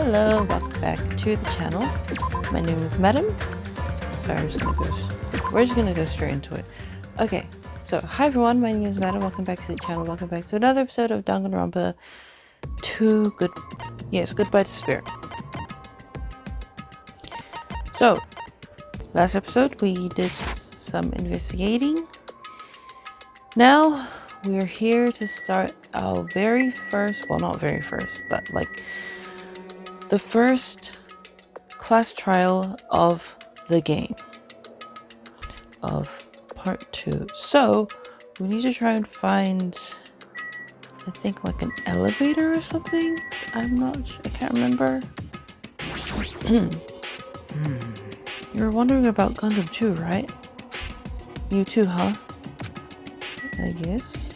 Hello, welcome back to the channel. My name is Madam. Sorry, we're just gonna go straight into it. Okay, so hi everyone, my name is Madam. Welcome back to the channel. Welcome back to another episode of Danganronpa 2 Goodbye to Spirit. So, last episode we did some investigating. Now we are here to start our very first, well, not very first, but like the first class trial of the game of part 2. So we need to try and find, I think, like an elevator or something. I can't remember. You were wondering about Gundam 2, right? You too, huh? I guess.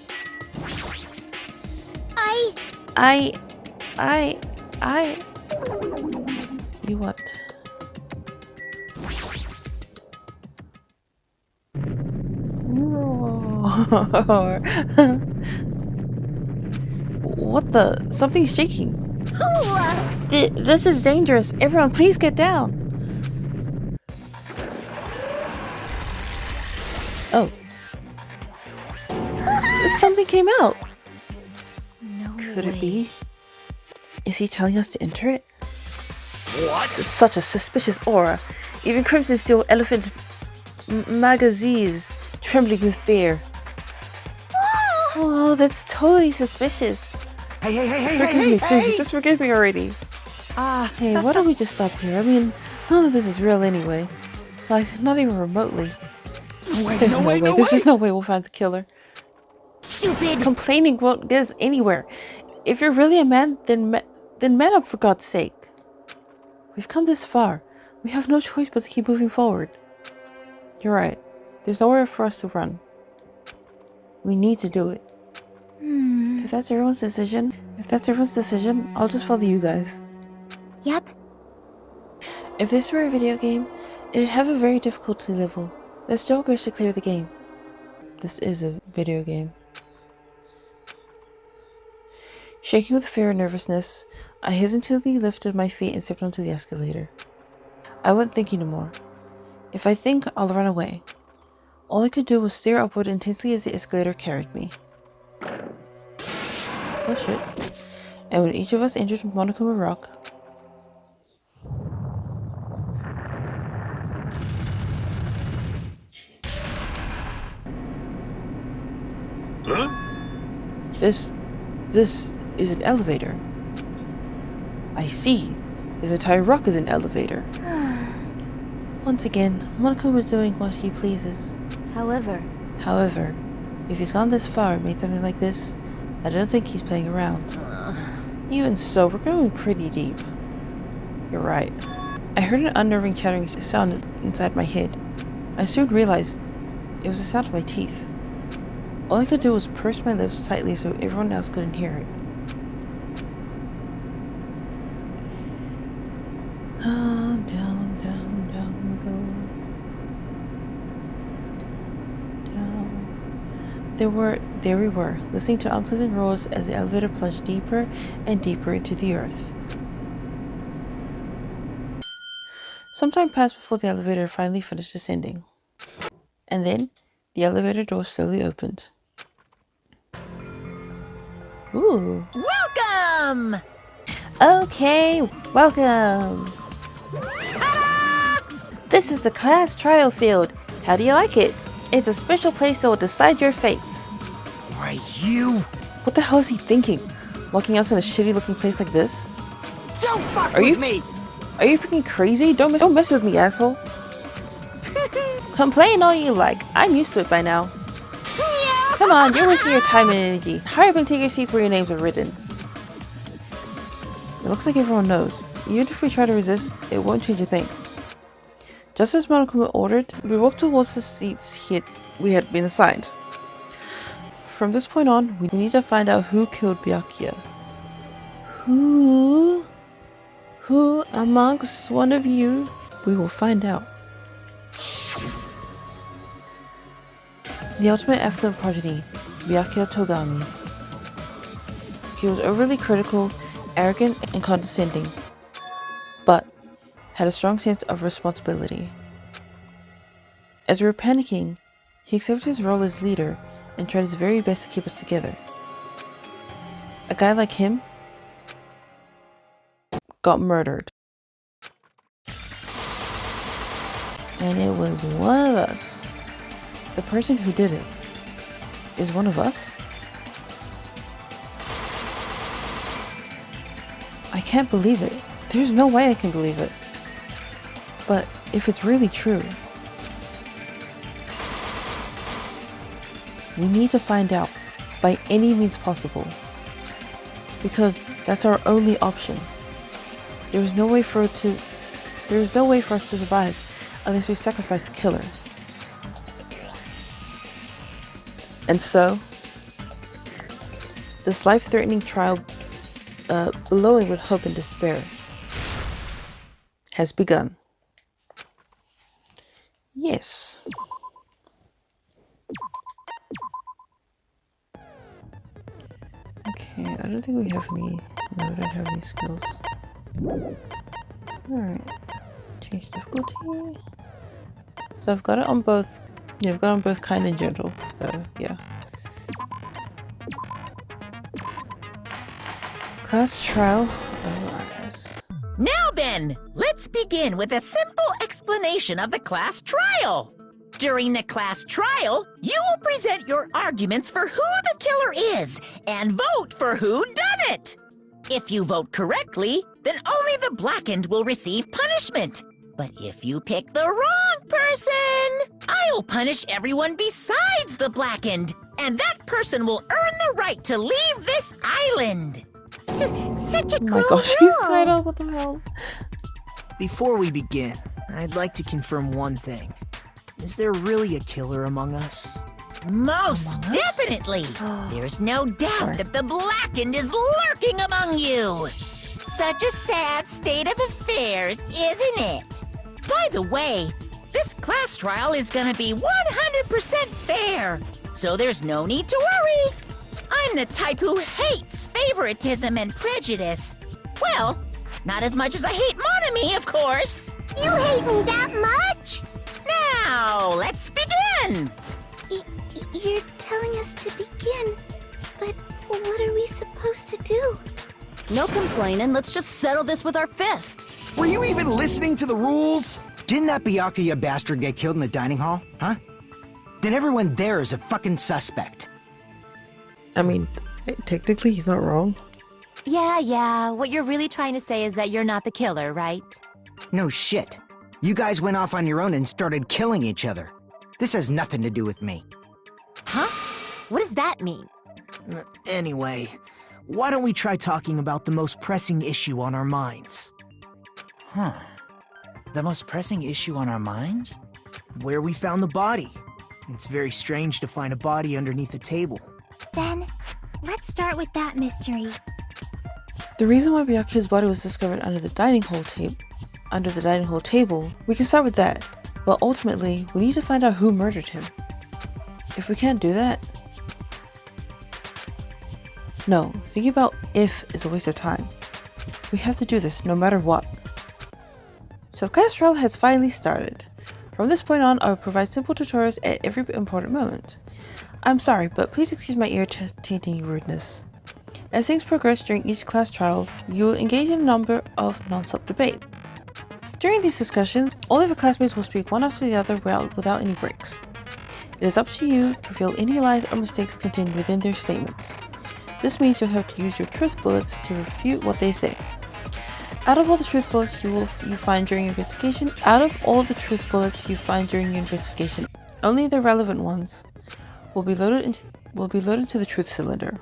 You what? What the? Something's shaking. This is dangerous. Everyone, please get down. Oh. Something came out. No Could way. it be? Is he telling us to enter it? What? Such a suspicious aura. Even Crimson Steel Elephant Magazines trembling with fear. Oh, that's totally suspicious. Forgive me, seriously, just forgive me already. Hey, why don't we just stop here? I mean, none of this is real anyway. Like, not even remotely. There's no way. There's just no way we'll find the killer. Stupid! Complaining won't get us anywhere. If you're really a man, then man up, for God's sake. We've come this far. We have no choice but to keep moving forward. You're right. There's nowhere for us to run. We need to do it. If that's everyone's decision, I'll just follow you guys. Yep. If this were a video game, it'd have a very difficulty level. Let's do our best to clear the game. This is a video game. Shaking with fear and nervousness, I hesitantly lifted my feet and stepped onto the escalator. I wasn't thinking no more. If I think, I'll run away. All I could do was stare upward intensely as the escalator carried me. Oh shit. And when each of us entered Monokuma Rock, Huh? This is an elevator. I see. This entire rock is an elevator. Once again, Monokuma is doing what he pleases. However, if he's gone this far and made something like this, I don't think he's playing around. Even so, we're going pretty deep. You're right. I heard an unnerving chattering sound inside my head. I soon realized it was the sound of my teeth. All I could do was purse my lips tightly so everyone else couldn't hear it. Down, down, down we go. Down. There we were, listening to unpleasant roars as the elevator plunged deeper and deeper into the earth. Some time passed before the elevator finally finished descending. And then, the elevator door slowly opened. Ooh. welcome! Okay, welcome! Ta-da! This is the class trial field. How do you like it? It's a special place that will decide your fates. Why, you? What the hell is he thinking? Locking us in a shitty looking place like this? Don't fuck Are with you- me! Are you freaking crazy? Don't mess with me, asshole. Complain all you like. I'm used to it by now. Come on, you're wasting your time and energy. Hurry up and take your seats where your names are written. It looks like everyone knows. Even if we try to resist, it won't change a thing. Just as Monokuma ordered, we walked towards the seats we had been assigned. From this point on, we need to find out who killed Byakuya. Who amongst one of you? We will find out. The ultimate effluent progeny, Byakuya Togami. He was overly critical, arrogant, and condescending. but had a strong sense of responsibility. As we were panicking, he accepted his role as leader and tried his very best to keep us together. A guy like him got murdered. And it was one of us. The person who did it is one of us? I can't believe it. There's no way I can believe it. But if it's really true, we need to find out by any means possible. Because that's our only option. There is no way for us to survive unless we sacrifice the killer. And so, this life-threatening trial, billowing with hope and despair, has begun. Yes. Okay, I don't think we have any. No, we don't have any skills. Alright. Change difficulty. So I've got it on both. Yeah, I've got it on both kind and gentle. So, yeah. Class trial. Now then, let's begin with a simple explanation of the class trial. During the class trial, you will present your arguments for who the killer is and vote for who done it. If you vote correctly, then only the blackened will receive punishment. But if you pick the wrong person, I'll punish everyone besides the blackened, and that person will earn the right to leave this island. Such a Oh cool my gosh, he's rule. tied up. What the hell? Before we begin, I'd like to confirm one thing. Is there really a killer among us? Most Among us? definitely. There's no doubt Sorry. that the blackened is lurking among you. Such a sad state of affairs, isn't it? By the way, this class trial is gonna be 100% fair, so there's no need to worry. I'm the type who hates favoritism and prejudice. Well, not as much as I hate Monami, of course. You hate me that much? Now, let's begin. You're telling us to begin, but what are we supposed to do? No complaining, let's just settle this with our fists. Were you even listening to the rules? Didn't that Byakuya bastard get killed in the dining hall, huh? Then everyone there is a fucking suspect. I mean, technically he's not wrong. Yeah, what you're really trying to say is that you're not the killer, right? No shit. You guys went off on your own and started killing each other. This has nothing to do with me. Huh? What does that mean? Anyway, why don't we try talking about the most pressing issue on our minds? Huh. The most pressing issue on our minds? Where we found the body. It's very strange to find a body underneath a table. Then, let's start with that mystery. The reason why Byakuya's body was discovered under the dining hall table, we can start with that. But ultimately, we need to find out who murdered him. If we can't do that... No, thinking about if is a waste of time. We have to do this no matter what. So the class trial has finally started. From this point on, I will provide simple tutorials at every important moment. I'm sorry, but please excuse my ear-tainting rudeness. As things progress during each class trial, you will engage in a number of non-stop debate. During these discussions, all of your classmates will speak one after the other without any breaks. It is up to you to reveal any lies or mistakes contained within their statements. This means you'll have to use your truth bullets to refute what they say. Out of all the truth bullets you find during your investigation, only the relevant ones will be loaded into the truth cylinder.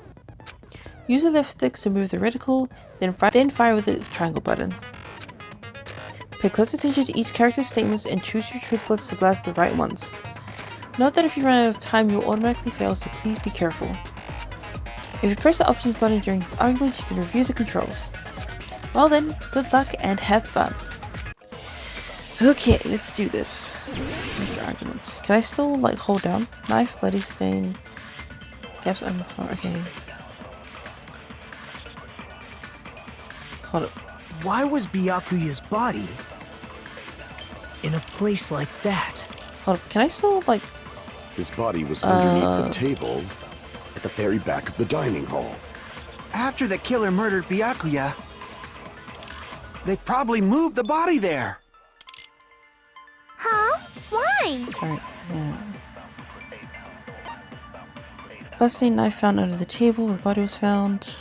Use the left stick to move the reticle, then fire with the triangle button. Pay close attention to each character's statements and choose your truth bullets to blast the right ones. Note that if you run out of time, you will automatically fail, so please be careful. If you press the options button during these arguments, you can review the controls. Well then, good luck and have fun. Okay, let's do this. Make your arguments. Can I still hold down? Knife, bloody stain, gaps on the floor. Okay. Hold up. Why was Byakuya's body in a place like that? Hold up, can I still, like... His body was underneath the table at the very back of the dining hall. After the killer murdered Byakuya, they probably moved the body there. Huh? Why? Alright, yeah. Busty knife found under the table where the body was found.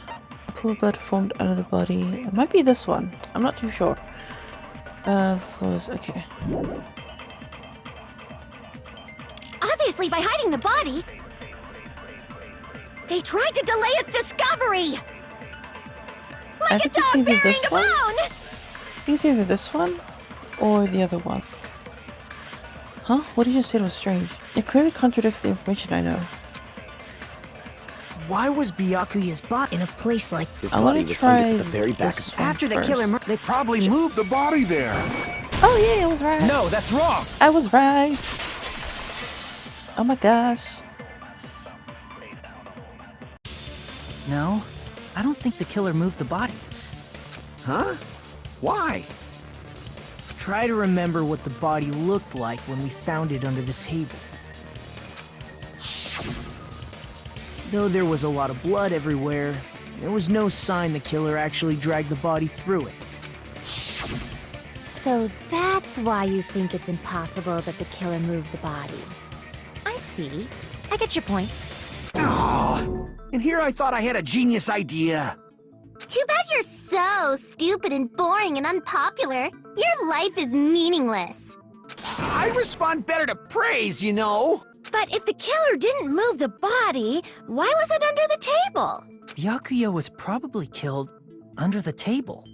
A pool of blood formed under the body. It might be this one. I'm not too sure. Floors, okay. Obviously, by hiding the body, they tried to delay its discovery. I Like a think it's dog either burying this a one. bone. It's either this one or the other one. Huh? What did you just say was strange? It clearly contradicts the information I know. Why was Byakuya's body in a place like His I body want to was try under at the very back this of one After the killer first. murdered, they probably moved the body there. Oh yeah, I was right. No, that's wrong. I was right. Oh my gosh. No, I don't think the killer moved the body. Huh? Why? Try to remember what the body looked like when we found it under the table. Though there was a lot of blood everywhere, there was no sign the killer actually dragged the body through it. So that's why you think it's impossible that the killer moved the body. I see. I get your point. Oh, and here I thought I had a genius idea. Too bad you're so stupid and boring and unpopular. Your life is meaningless. I respond better to praise, you know. But if the killer didn't move the body, why was it under the table? Byakuya was probably killed under the table.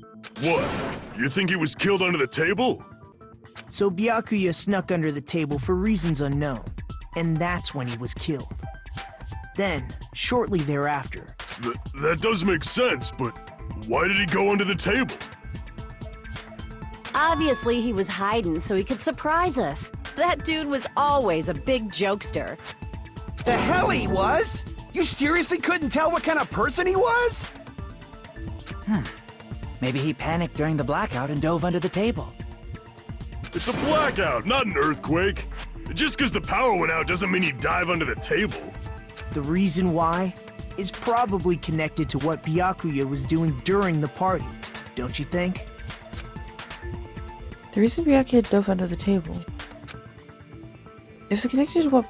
What? You think he was killed under the table? So Byakuya snuck under the table for reasons unknown, and that's when he was killed. Then, shortly thereafter, That does make sense, but why did he go under the table? Obviously, he was hiding so he could surprise us. That dude was always a big jokester. The hell he was? You seriously couldn't tell what kind of person he was? Maybe he panicked during the blackout and dove under the table. It's a blackout, not an earthquake. Just because the power went out doesn't mean you dive under the table. the reason why is probably connected to what Byakuya was doing during the party, don't you think? The reason Byakuya dove under the table. Is it connected to what...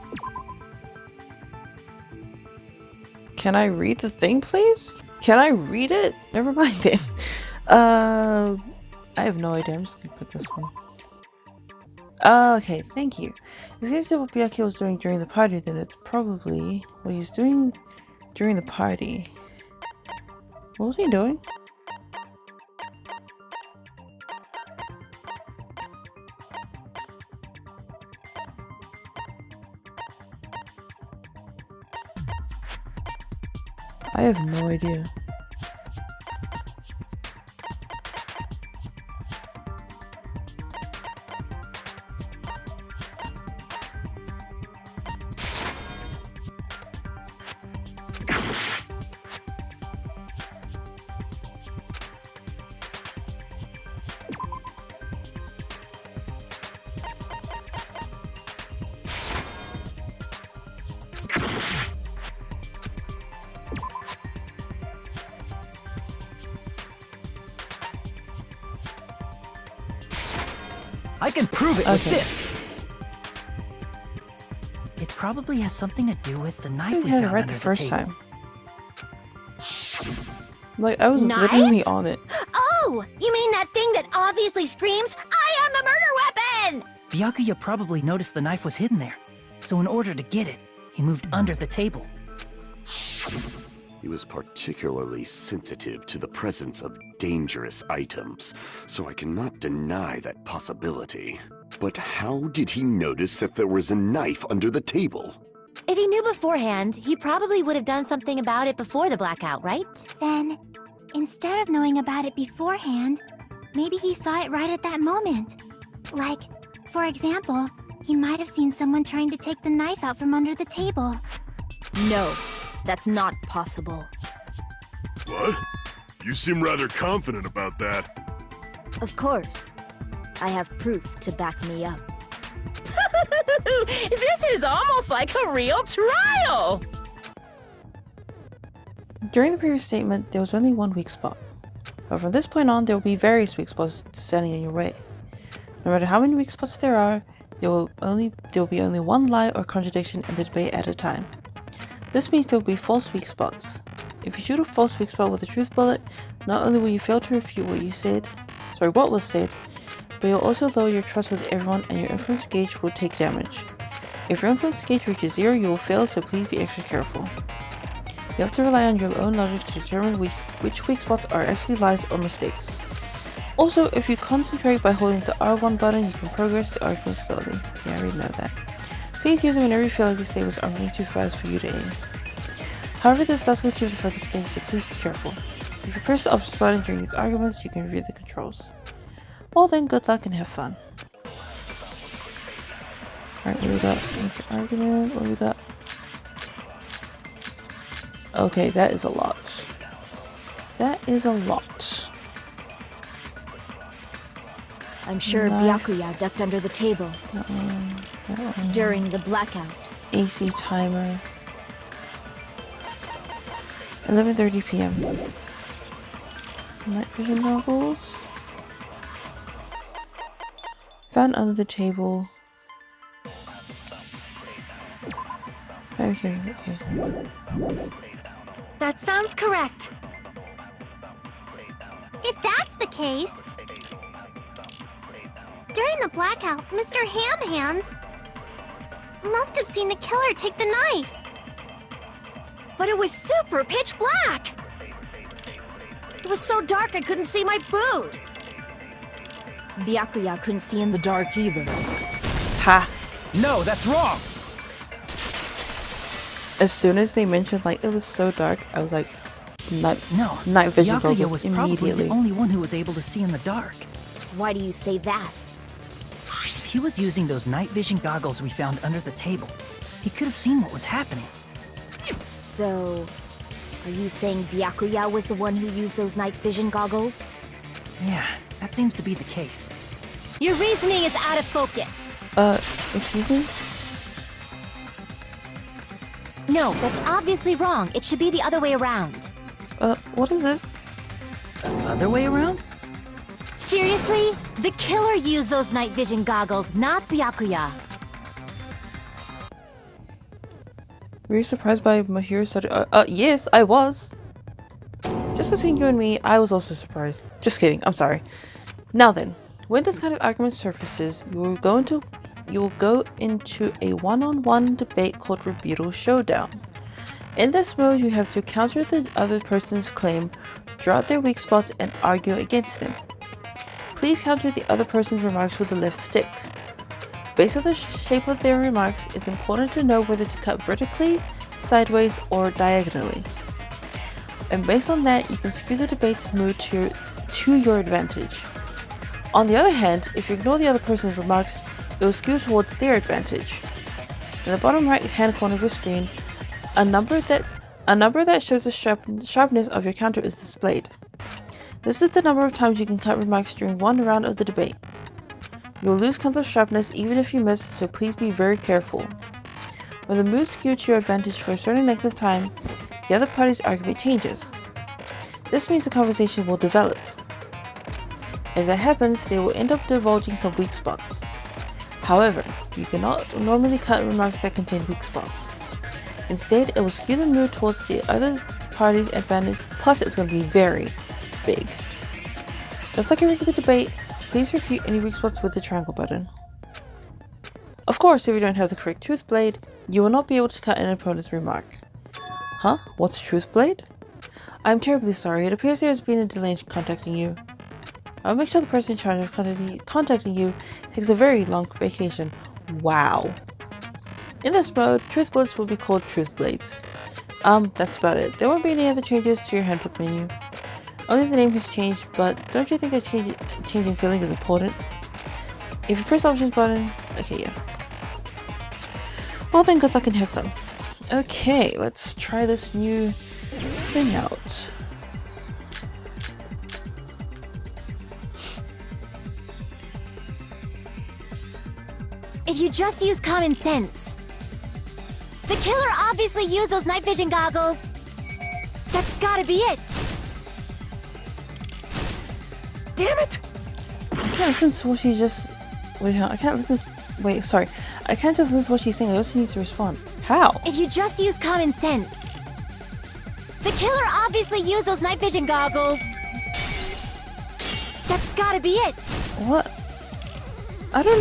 Can I read the thing, please? Can I read it? Never mind then. I have no idea. I'm just gonna put this one. Okay, thank you. If it's connected to what Byakuya was doing during the party, then it's probably what he's doing during the party. What was he doing? I have no idea. I can prove it with Okay. this. It probably has something to do with the knife I we had found it right under the first table. time. Like, I was Knife? literally on it. Oh, you mean that thing that obviously screams, "I am the murder weapon"? Byakuya probably noticed the knife was hidden there, so in order to get it, he moved under the table. He was particularly sensitive to the presence of dangerous items, so I cannot deny that possibility. But how did he notice that there was a knife under the table? If he knew beforehand, he probably would have done something about it before the blackout, right? Then, instead of knowing about it beforehand, maybe he saw it right at that moment. Like, for example, he might have seen someone trying to take the knife out from under the table. No, that's not possible. What? You seem rather confident about that. Of course. I have proof to back me up. This is almost like a real trial! During the previous statement, there was only one weak spot. But from this point on, there will be various weak spots standing in your way. No matter how many weak spots there are, there will be only one lie or contradiction in the debate at a time. This means there will be false weak spots. If you shoot a false weak spot with a truth bullet, not only will you fail to refute what was said, but you'll also lower your trust with everyone and your influence gauge will take damage. If your influence gauge reaches 0, you will fail, so please be extra careful. You have to rely on your own logic to determine which weak spots are actually lies or mistakes. Also, if you concentrate by holding the R1 button, you can progress the argument slowly. Yeah, I already know that. Please use it whenever you feel like the statements are moving too fast for you to aim. However, this does consume the focus gauge, so please be careful. If you press the opposite button during these arguments, you can review the controls. Well then, good luck and have fun. Alright, what we got? Argument, what we got? Okay, that is a lot. That is a lot. I'm sure Byakuya ducked under the table. During the blackout. AC timer. 11:30 p.m. Night vision goggles. Found under the table. Okay. That sounds correct. If that's the case... During the blackout, Mr. Ham Hands must have seen the killer take the knife. But it was super pitch black! It was so dark I couldn't see my food! Byakuya couldn't see in the dark either. Ha! No, that's wrong! As soon as they mentioned like it was so dark, I was like, night vision Byakuya goggles was probably immediately. the only one who was able to see in the dark. Why do you say that? If he was using those night vision goggles we found under the table, he could have seen what was happening. So, are you saying Byakuya was the one who used those night vision goggles? Yeah, that seems to be the case. Your reasoning is out of focus. Excuse me? No, that's obviously wrong. It should be the other way around. What is this? The other way around? Seriously? The killer used those night vision goggles, not Byakuya. Were you surprised by Mahiru's yes, I was. Just between you and me, I was also surprised. Just kidding, I'm sorry. Now then, when this kind of argument surfaces, you will go into a one-on-one debate called Rebuttal Showdown. In this mode, you have to counter the other person's claim, draw out their weak spots, and argue against them. Please counter the other person's remarks with the left stick. Based on the shape of their remarks, it's important to know whether to cut vertically, sideways, or diagonally. And based on that, you can skew the debate's mood to your advantage. On the other hand, if you ignore the other person's remarks, it will skew towards their advantage. In the bottom right hand corner of your screen, a number that shows the sharpness of your counter is displayed. This is the number of times you can cut remarks during one round of the debate. You will lose counts of sharpness even if you miss, so please be very careful. When the mood skews to your advantage for a certain length of time, the other party's argument changes. This means the conversation will develop. If that happens, they will end up divulging some weak spots. However, you cannot normally cut remarks that contain weak spots. Instead, it will skew the mood towards the other party's advantage, plus it's going to be very big. Just like a regular debate, please refute any weak spots with the triangle button. Of course, if you don't have the correct truth blade, you will not be able to cut an opponent's remark. Huh? What's truth blade? I'm terribly sorry, it appears there has been a delay in contacting you. I'll make sure the person in charge of contacting you takes a very long vacation. Wow. In this mode, truth bullets will be called truth blades. That's about it. There won't be any other changes to your handbook menu. Only the name has changed, but don't you think that changing feeling is important? If you press the options button, okay, yeah. Well then, good luck and have fun. Okay, let's try this new thing out. If you just use common sense. The killer obviously used those night vision goggles. That's gotta be it. Damn it! I can't listen to what she just... Wait, I can't listen... Wait, sorry. I can't just listen to what she's saying. I also need to respond. How? If you just use common sense. The killer obviously used those night vision goggles. That's gotta be it. What? I don't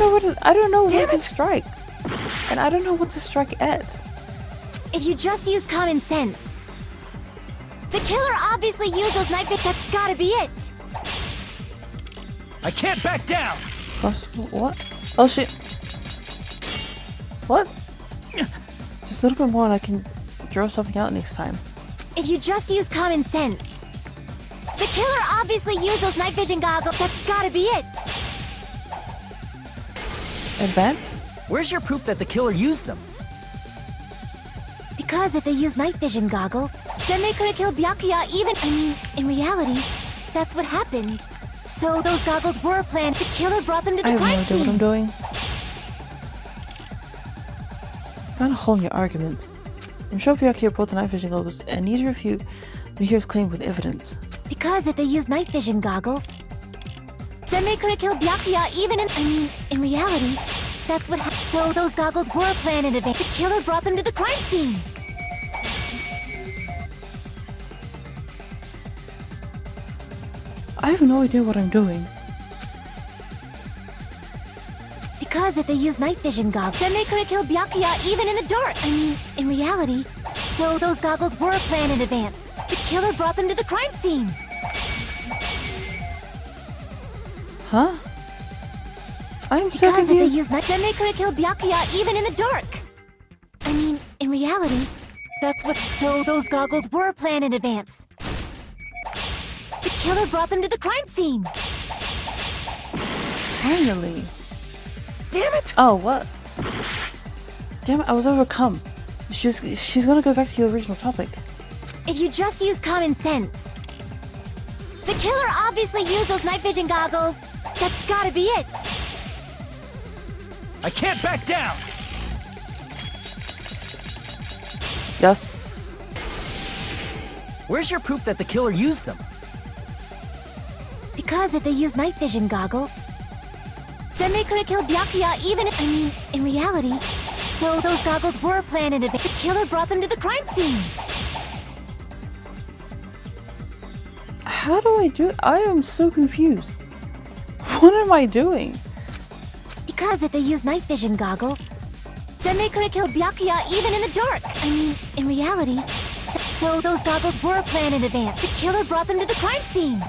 know where to strike. And I don't know what to strike at. If you just use common sense. The killer obviously used those night vision. That's gotta be it. I can't back down! What? Oh shit. What? Just a little bit more and I can draw something out next time. If you just use common sense. The killer obviously used those night vision goggles. That's gotta be it. Advance? Where's your proof that the killer used them? Because if they used night vision goggles, then they could have killed Byakuya even... I mean, in reality, that's what happened. So those goggles were planned. The killer brought them to the I have no crime idea what I'm scene. doing. Found a hole in your argument. I'm sure Byakuya brought the night vision goggles and need to refute Mihir's claim with evidence. Because if they used night vision goggles, then they could have killed Byakuya even in... I mean, in reality, that's what happened. So those goggles were planned in advance. The killer brought them to the crime scene. I have no idea what I'm doing. Because if they used night vision goggles, then they could have killed Byakuya even in the dark. I mean, in reality. So those goggles were planned in advance. The killer brought them to the crime scene. Huh? I'm so Because if they confused. used night, then they could have killed Byakuya even in the dark. I mean, in reality, that's what... So those goggles were planned in advance. The killer brought them to the crime scene. Finally. Damn it! Oh, what? Damn it, I was overcome. She's gonna go back to the original topic. If you just use common sense. The killer obviously used those night vision goggles. That's gotta be it. I can't back down! Yes. Where's your proof that the killer used them? Because if they used night vision goggles, then they could have killed Byakuya even if... I mean, in reality. So those goggles were planned in advance. The killer brought them to the crime scene. How do I do it? I am so confused. What am I doing? Because if they used night vision goggles, then they could have killed Byakuya even in the dark. I mean, in reality. So those goggles were planned in advance. The killer brought them to the crime scene.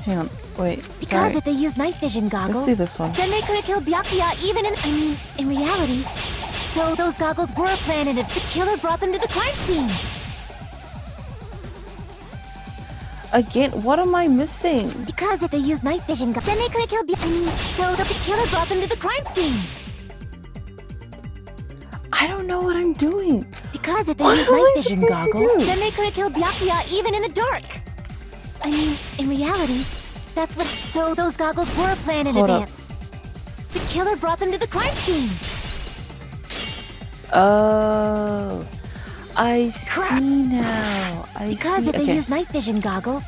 Hang on. Wait. Because Sorry. if they used night vision goggles, Let's do this one. then they could have killed Byakuya even in... I mean, in reality. So those goggles were planned in advance. The killer brought them to the crime scene. Again, what am I missing? Because if they used night vision goggles, then they could have killed I mean, so the killer brought them to the crime scene. I don't know what I'm doing. Because if they What used am night I vision supposed to goggles, do? then they could have killed Byakuya even in the dark. I mean, in reality, that's what... So those goggles were planned in Hold up. advance. The killer brought them to the crime scene. Oh. I Crap. see now. I Because see. if they Okay. used night vision goggles,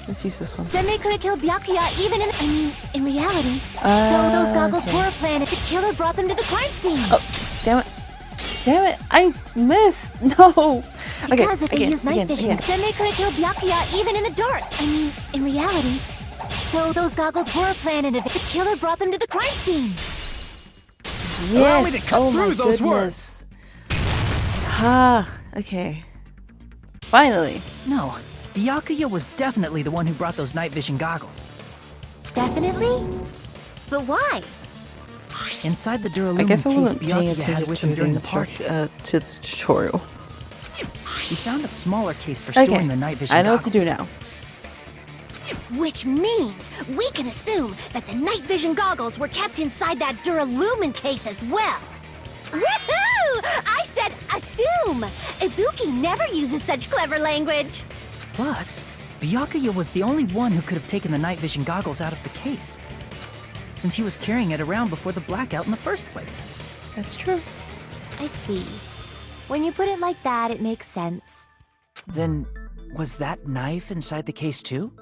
Let's use this one. then they could have killed Byakuya even in... I mean, in reality. So those goggles Okay. were planned. The killer brought them to the crime scene. Oh, damn it. Damn it. I missed. No. Okay, Because if they again, used night vision, then they could have killed Byakuya even in the dark. I mean, in reality. So those goggles were planned in advance. The killer brought them to the crime scene. Allow me to Yes. cut Oh my through those goodness. Ah, okay. Finally. No, Byakuya was definitely the one who brought those night vision goggles. Definitely? But why? Inside the I Duralumin guess I case wasn't paying Byakuya had attention with to him the during the party. to the tutorial. He found a smaller case for storing Okay, the night vision I know goggles. what to do now. Which means we can assume that the night vision goggles were kept inside that Duralumin case as well. Woohoo! I said assume! Ibuki never uses such clever language. Plus, Byakuya was the only one who could have taken the night vision goggles out of the case. since he was carrying it around before the blackout in the first place. That's true. I see. When you put it like that, it makes sense. Then, was that knife inside the case too?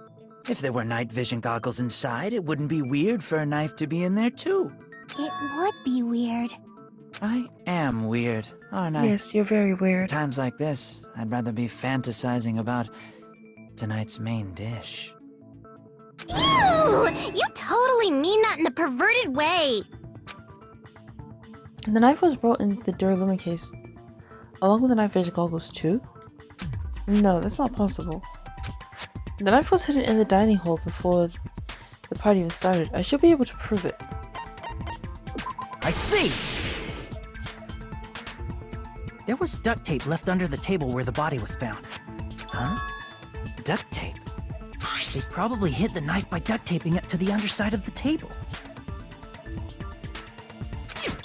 If there were night vision goggles inside, it wouldn't be weird for a knife to be in there too. It would be weird. I am weird, aren't I? Yes, you're very weird. Times like this, I'd rather be fantasizing about tonight's main dish. Ew! You totally mean that in a perverted way. The knife was brought in the duralumin case, along with the night vision goggles too? No, that's not possible. The knife was hidden in the dining hall before the party even started. I should be able to prove it. I see! There was duct tape left under the table where the body was found. Huh? Duct tape? They probably hid the knife by duct taping it to the underside of the table.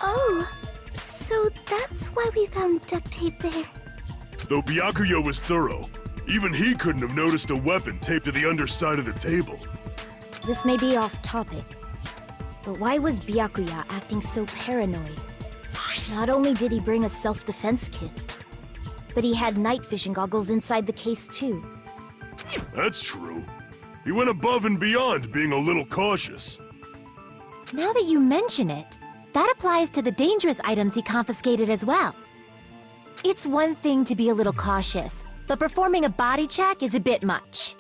Oh, so that's why we found duct tape there. Though Byakuya was thorough, even he couldn't have noticed a weapon taped to the underside of the table. This may be off topic, but why was Byakuya acting so paranoid? Not only did he bring a self-defense kit, but he had night vision goggles inside the case too. That's true. He went above and beyond being a little cautious. Now that you mention it, that applies to the dangerous items he confiscated as well. It's one thing to be a little cautious, but performing a body check is a bit much.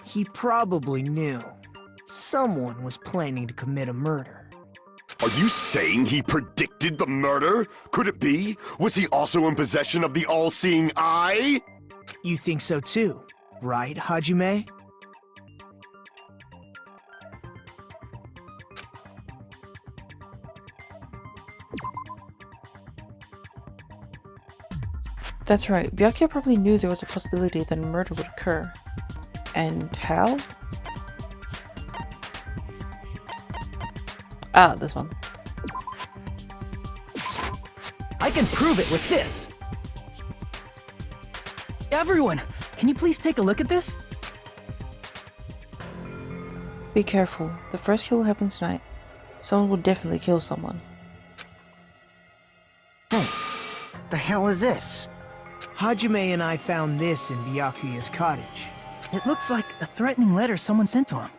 He probably knew. Someone was planning to commit a murder. Are you saying he predicted the murder? Could it be? Was he also in possession of the all-seeing eye? You think so too, right, Hajime? That's right. Byakuya probably knew there was a possibility that a murder would occur. And how? Ah, this one. I can prove it with this! Everyone, can you please take a look at this? Be careful. The first kill will happen tonight. Someone will definitely kill someone. Hey, the hell is this? Hajime and I found this in Byakuya's cottage. It looks like a threatening letter someone sent to him.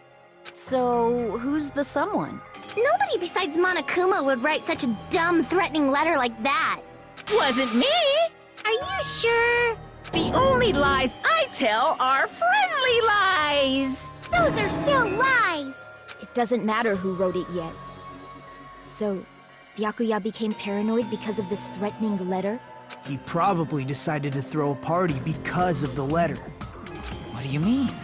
So, who's the someone? Nobody besides Monokuma would write such a dumb, threatening letter like that. Wasn't me! Are you sure? The only lies I tell are friendly lies! Those are still lies. It doesn't matter who wrote it yet. So, Byakuya became paranoid because of this threatening letter? He probably decided to throw a party because of the letter. What do you mean?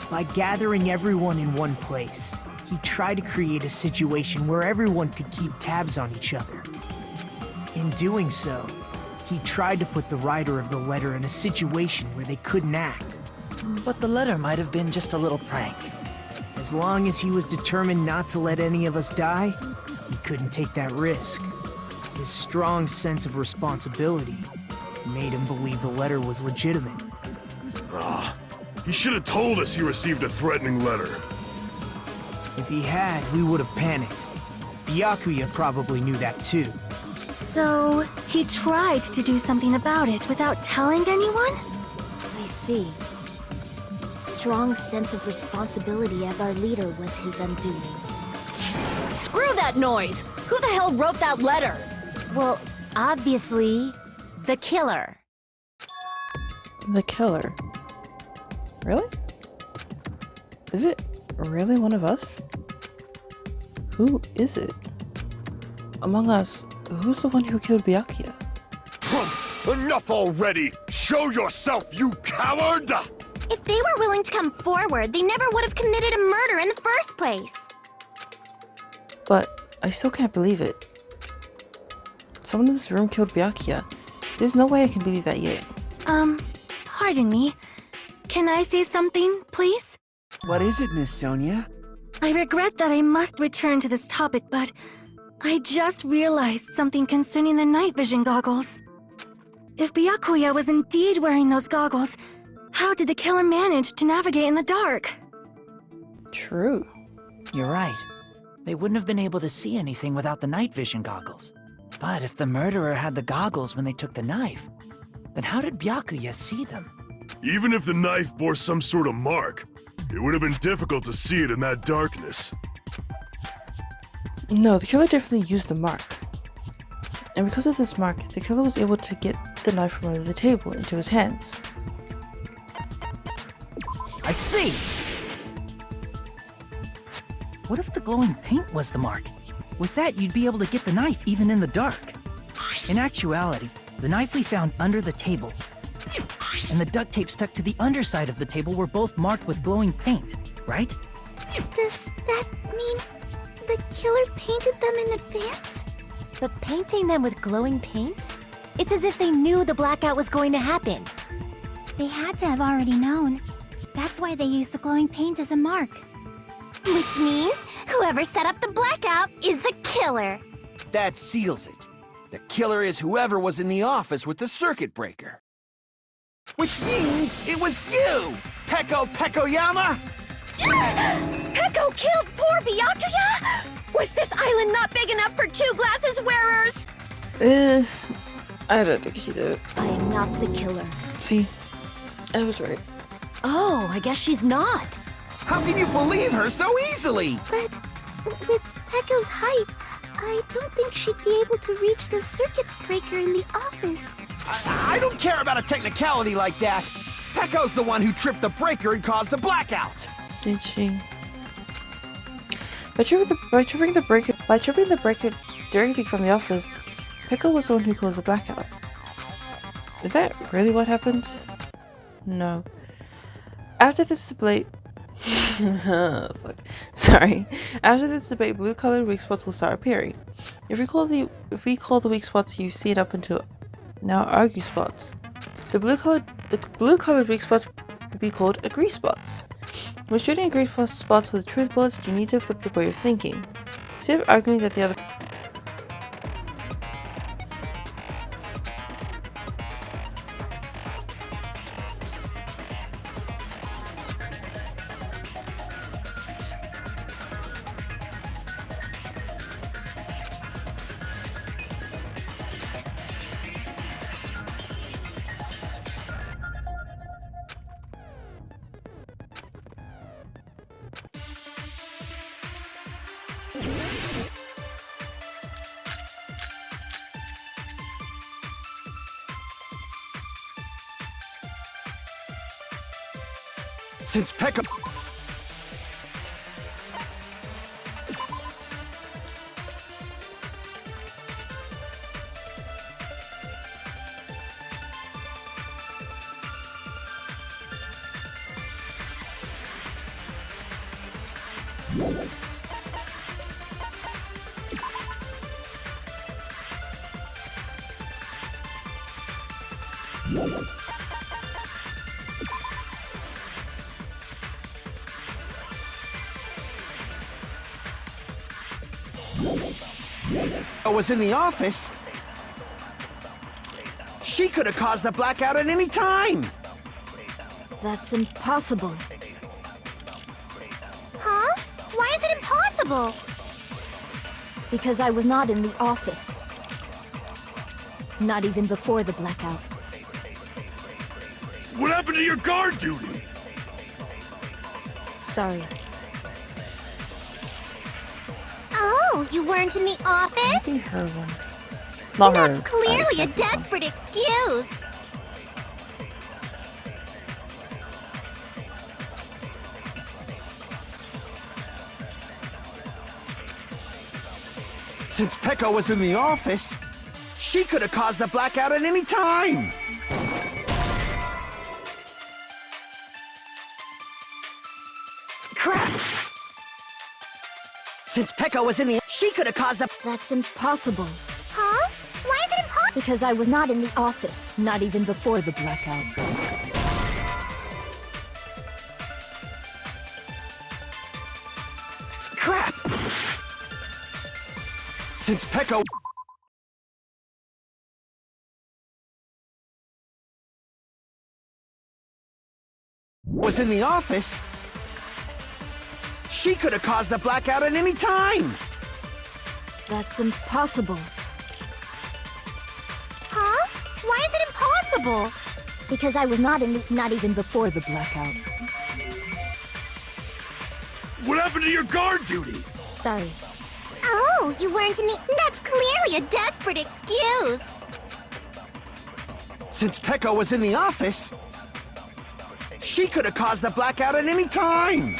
By gathering everyone in one place, he tried to create a situation where everyone could keep tabs on each other. In doing so, he tried to put the writer of the letter in a situation where they couldn't act. But the letter might have been just a little prank. As long as he was determined not to let any of us die, he couldn't take that risk. His strong sense of responsibility made him believe the letter was legitimate. He should have told us he received a threatening letter. If he had, we would have panicked. Byakuya probably knew that too. So, he tried to do something about it without telling anyone? I see. Strong sense of responsibility as our leader was his undoing. Screw that noise! Who the hell wrote that letter? Well, obviously, the killer. The killer. Really? Is it really one of us? Who is it? Among us, who's the one who killed Byakuya? Enough already! Show yourself, you coward! If they were willing to come forward, they never would have committed a murder in the first place. But I still can't believe it. Someone in this room killed Byakuya. There's no way I can believe that yet. Pardon me. Can I say something, please? What is it, Miss Sonia? I regret that I must return to this topic, but I just realized something concerning the night vision goggles. If Byakuya was indeed wearing those goggles, how did the killer manage to navigate in the dark? True. You're right. They wouldn't have been able to see anything without the night vision goggles. But if the murderer had the goggles when they took the knife, then how did Byakuya see them? Even if the knife bore some sort of mark, it would have been difficult to see it in that darkness. No, the killer definitely used the mark. And because of this mark, the killer was able to get the knife from under the table into his hands. I see! What if the glowing paint was the mark? With that, you'd be able to get the knife even in the dark. In actuality, the knife we found under the table and the duct tape stuck to the underside of the table were both marked with glowing paint, right? Does that mean the killer painted them in advance? But painting them with glowing paint? It's as if they knew the blackout was going to happen. They had to have already known. That's why they used the glowing paint as a mark. Which means whoever set up the blackout is the killer. That seals it. The killer is whoever was in the office with the circuit breaker. Which means it was you, Peko Pekoyama! Peko killed poor Byakuya? Was this island not big enough for 2 glasses wearers? I don't think she did it. I am not the killer. See, I was right. Oh, I guess she's not. How can you believe her so easily? But with Peko's height, I don't think she'd be able to reach the circuit breaker in the office. I don't care about a technicality like that. Peko's the one who tripped the breaker and caused the blackout. Did she? By tripping the breaker directly from the office, Peko was the one who caused the blackout. Is that really what happened? No. After this debate, fuck. Sorry. After this debate, blue-colored weak spots will start appearing. If we call the weak spots you see it up into now argue spots. The blue-colored weak spots will be called agree spots. When shooting agree spots with truth bullets, you need to flip your way of thinking. Instead of arguing that the other Since Peko... was in the office, she could have caused the blackout at any time. That's impossible. Huh? Why is it impossible? Because I was not in the office. Not even before the blackout. What happened to your guard duty? Sorry. Oh, you weren't in the I office? think her one. Not her. That's clearly a desperate excuse. Since Peko was in the office, she could have caused the blackout at any time. Crap! Since Peko was in the... She could have caused the... That's impossible. Huh? Why is it impossible? Because I was not in the office, not even before the blackout. Crap! Since Peko... was in the office, She could have caused the blackout at any time! That's impossible. Huh? Why is it impossible? Because I was not even Before the blackout. What happened to your guard duty? Sorry. Oh, you weren't in the... That's clearly a desperate excuse. Since Peko was in the office, she could have caused the blackout at any time!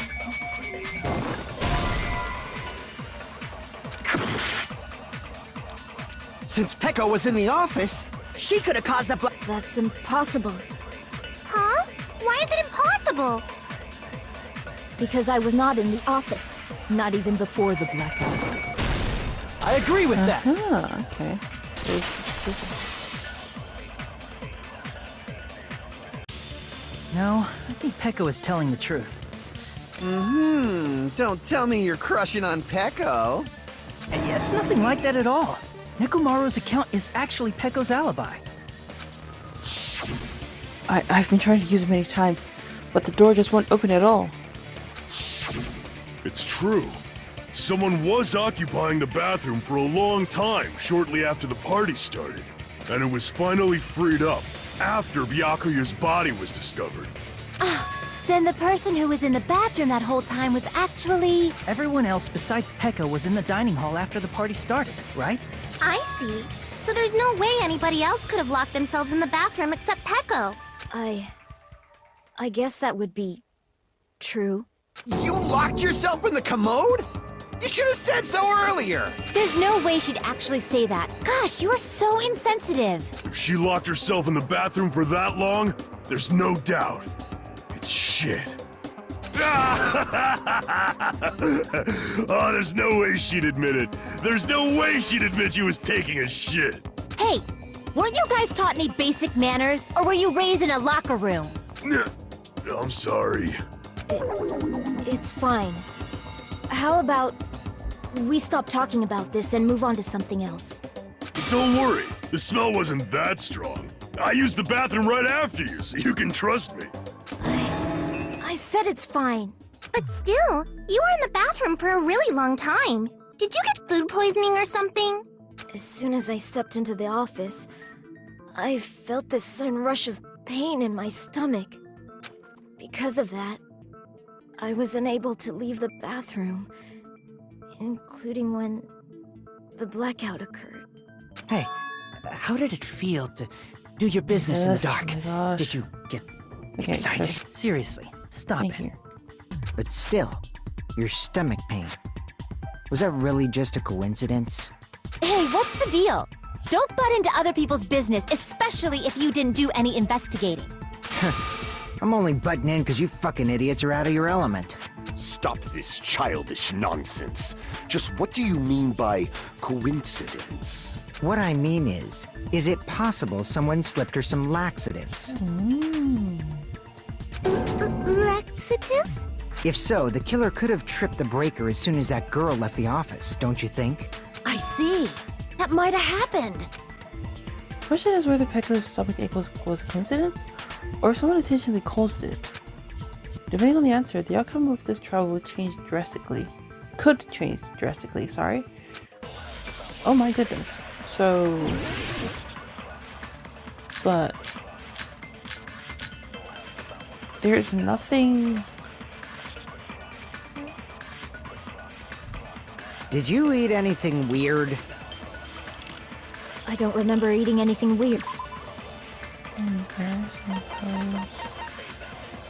Since Peko was in the office, she could have caused the That's impossible. Huh? Why is it impossible? Because I was not in the office. Not even before the blackout. I agree with that. Okay. No, I think Peko is telling the truth. Don't tell me you're crushing on Peko. And it's nothing like that at all. Nekomaru's account is actually Peko's alibi. I've been trying to use it many times, but the door just won't open at all. It's true. Someone was occupying the bathroom for a long time shortly after the party started. And it was finally freed up after Byakuya's body was discovered. Then the person who was in the bathroom that whole time was actually... Everyone else besides Peko was in the dining hall after the party started, right? I see. So there's no way anybody else could have locked themselves in the bathroom except Peko. I guess that would be true. You locked yourself in the commode? You should have said so earlier! There's no way she'd actually say that. Gosh, you are so insensitive. If she locked herself in the bathroom for that long, there's no doubt. It's shit. Oh, there's no way she'd admit it. There's no way she'd admit she was taking a shit. Hey, weren't you guys taught any basic manners? Or were you raised in a locker room? I'm sorry. It's fine. How about we stop talking about this and move on to something else? But don't worry, the smell wasn't that strong. I used the bathroom right after you, so you can trust me. I said it's fine. But still, you were in the bathroom for a really long time. Did you get food poisoning or something? As soon as I stepped into the office, I felt this sudden rush of pain in my stomach. Because of that, I was unable to leave the bathroom, including when the blackout occurred. Hey, how did it feel to do your business in the dark? Oh my gosh. Did you get Okay, excited? Chris, Seriously, stop thank it. you. But still, your stomach pain. Was that really just a coincidence? Hey, what's the deal? Don't butt into other people's business, especially if you didn't do any investigating. I'm only butting in because you fucking idiots are out of your element. Stop this childish nonsense. Just what do you mean by coincidence? What I mean is it possible someone slipped her some laxatives? Laxatives? If so, the killer could have tripped the breaker as soon as that girl left the office, don't you think? I see. That might have happened. Question is whether Peko's stomach ache was a coincidence, or if someone intentionally caused it. Depending on the answer, the outcome of this trial will change drastically. Could change drastically, sorry. Oh my goodness. So... But... There's nothing... Did you eat anything weird? I don't remember eating anything weird.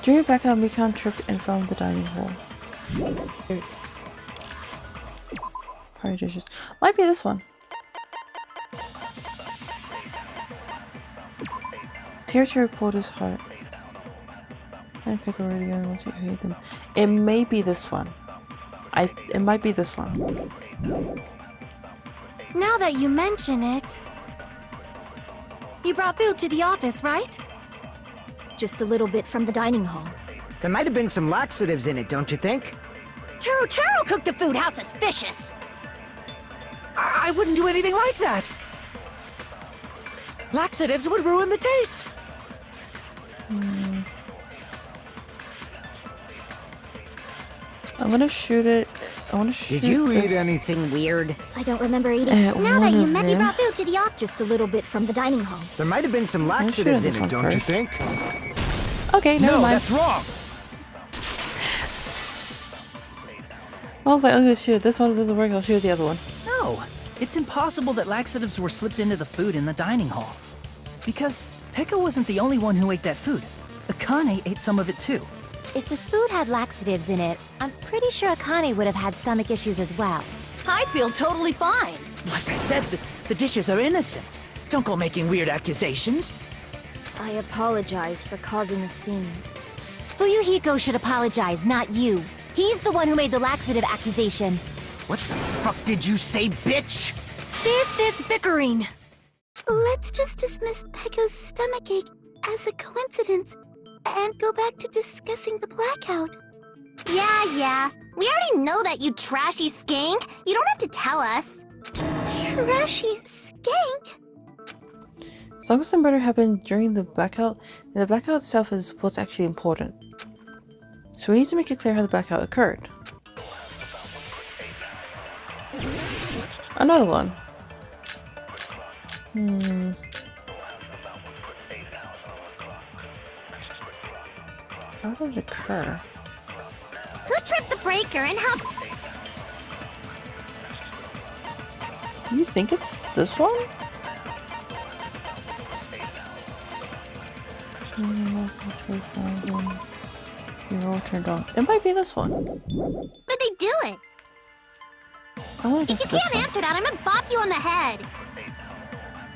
During a blackout, Mikan tripped and fell in the dining hall. Party dishes. Might be this one. Territory pulled his heart. And pick over the only ones who hate them. It may be this one. It might be this one. Now that you mention it... You brought food to the office, right? Just a little bit from the dining hall. There might have been some laxatives in it, don't you think? Taro cooked the food. How suspicious! I wouldn't do anything like that. Laxatives would ruin the taste. I'm gonna shoot it. I wanna shoot Did you eat this anything weird? I don't remember eating. at Now one that you of met me, them. brought food to the op just a little bit from the dining hall. There might have been some Let's laxatives shoot in this it, one don't you first. think? Okay, never No, mind. that's wrong. I was like, I'm gonna shoot this one. If it doesn't work, I'll shoot the other one. No, it's impossible that laxatives were slipped into the food in the dining hall. Because Pekka wasn't the only one who ate that food. Akane ate some of it too. If the food had laxatives in it, I'm pretty sure Akane would have had stomach issues as well. I feel totally fine. Like I said, the dishes are innocent. Don't go making weird accusations. I apologize for causing a scene. Fuyuhiko should apologize, not you. He's the one who made the laxative accusation. What the fuck did you say, bitch? Cease this bickering! Let's just dismiss Pecco's stomachache as a coincidence and go back to discussing the blackout. Yeah. We already know that, you trashy skank. You don't have to tell us. Trashy skank? As long as the murder happened during the blackout, then the blackout itself is what's actually important. So we need to make it clear how the blackout occurred. Another one. How did it occur? Who tripped the breaker and how... Do you think it's this one? You're all turned on. It might be this one. How did they do it? I wonder If if you it's this can't one. answer that, I'm gonna bop you on the head.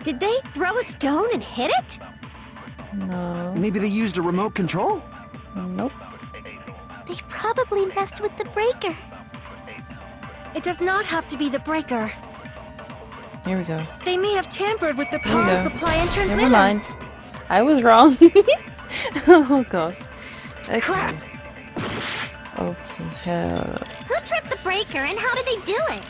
Did they throw a stone and hit it? No. Maybe they used a remote control? Nope. They probably messed with the breaker. It does not have to be the breaker. Here we go. They may have tampered with the There we power go. supply and Never transmitters. mind. I was wrong. Oh gosh. Okay. Crap. Okay, hell. Who tripped the breaker and how did they do it?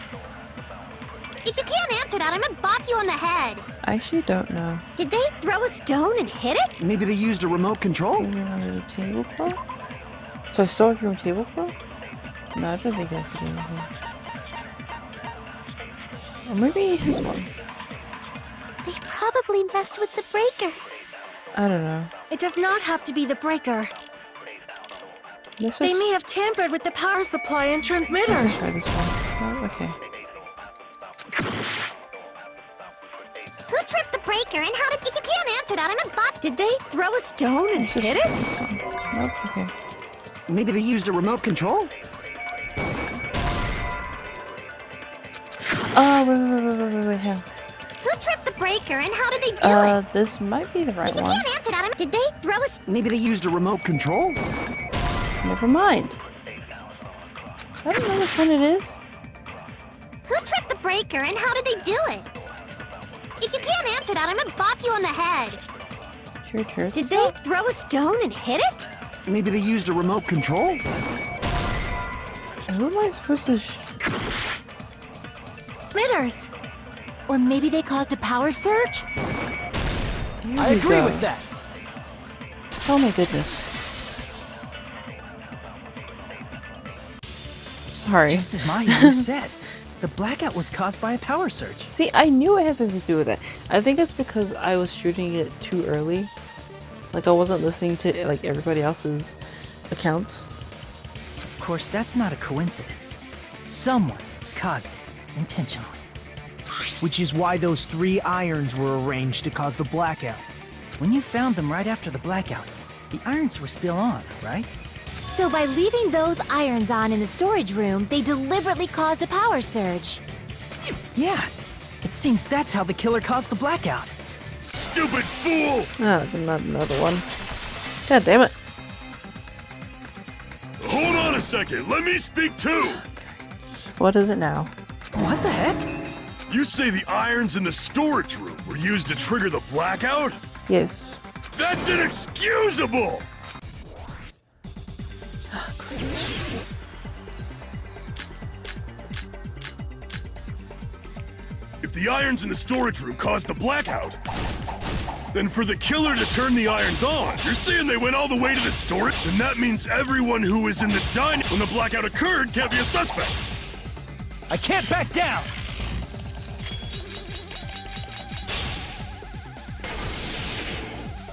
If you can't answer that, I'm gonna bop you on the head. I actually don't know. Did they throw a stone and hit it? Maybe they used a remote control? Maybe under the tablecloth? So I saw it from tablecloth? No, I don't think that's to do anything. Or maybe his one. They probably messed with the breaker. I don't know. It does not have to be the breaker. Let's They just, may have tampered with the power supply and let's just transmitters. try this one. Oh, okay. Who tripped the breaker and how did... If you can't answer that, I'm gonna bop... Did they throw a stone and Let's just hit try it? this one. Nope, okay. Maybe they used a remote control? Oh, wait, hang on. Who tripped the breaker and how did they do it? This might be the right If you one. can't answer that, did they throw a... Maybe they used a remote control? Never mind. I don't know which one it is. Who tripped the breaker and how did they do it? If you can't answer that, I'm gonna bop you on the head. Your turn. Did they throw a stone and hit it? Maybe they used a remote control? Who am I supposed to Smitters. Or maybe they caused a power surge? I agree with that. Oh my goodness. Sorry. Just as Mayu said, the blackout was caused by a power surge. See, I knew it had something to do with it. I think it's because I was shooting it too early. Like, I wasn't listening to, like, everybody else's accounts. Of course, that's not a coincidence. Someone caused it intentionally. Which is why those 3 irons were arranged to cause the blackout. When you found them right after the blackout, the irons were still on, right? So by leaving those irons on in the storage room, they deliberately caused a power surge. Yeah. It seems that's how the killer caused the blackout. Stupid fool! Ah, not another one. God damn it. Hold on a second, let me speak too! What is it now? What the heck? You say the irons in the storage room were used to trigger the blackout? Yes. That's inexcusable! If the irons in the storage room caused the blackout, Then for the killer to turn the irons on, you're saying they went all the way to the storage? Then that means everyone who was in the dining when the blackout occurred can't be a suspect. I can't back down!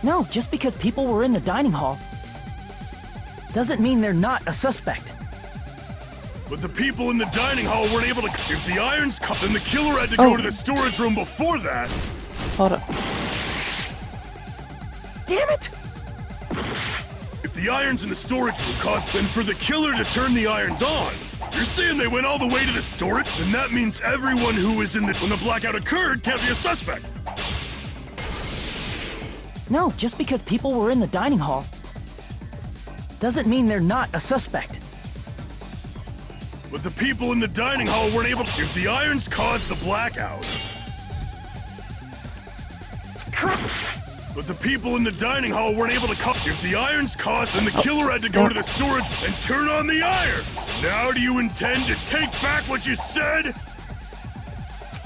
No, just because people were in the dining hall doesn't mean they're not a suspect. But the people in the dining hall weren't able to... If the irons cut, then the killer had to go to the storage room before that. Hold up. Damn it! If the irons in the storage room caused... Then for the killer to turn the irons on, you're saying they went all the way to the storage? Then that means everyone who was in the... When the blackout occurred can't be a suspect. No, just because people were in the dining hall doesn't mean they're not a suspect. But the people in the dining hall weren't able to... If the irons caused the blackout... Crap! But the people in the dining hall weren't able to... If the irons caused... Then the killer had to go to the storage and turn on the iron! Now do you intend to take back what you said?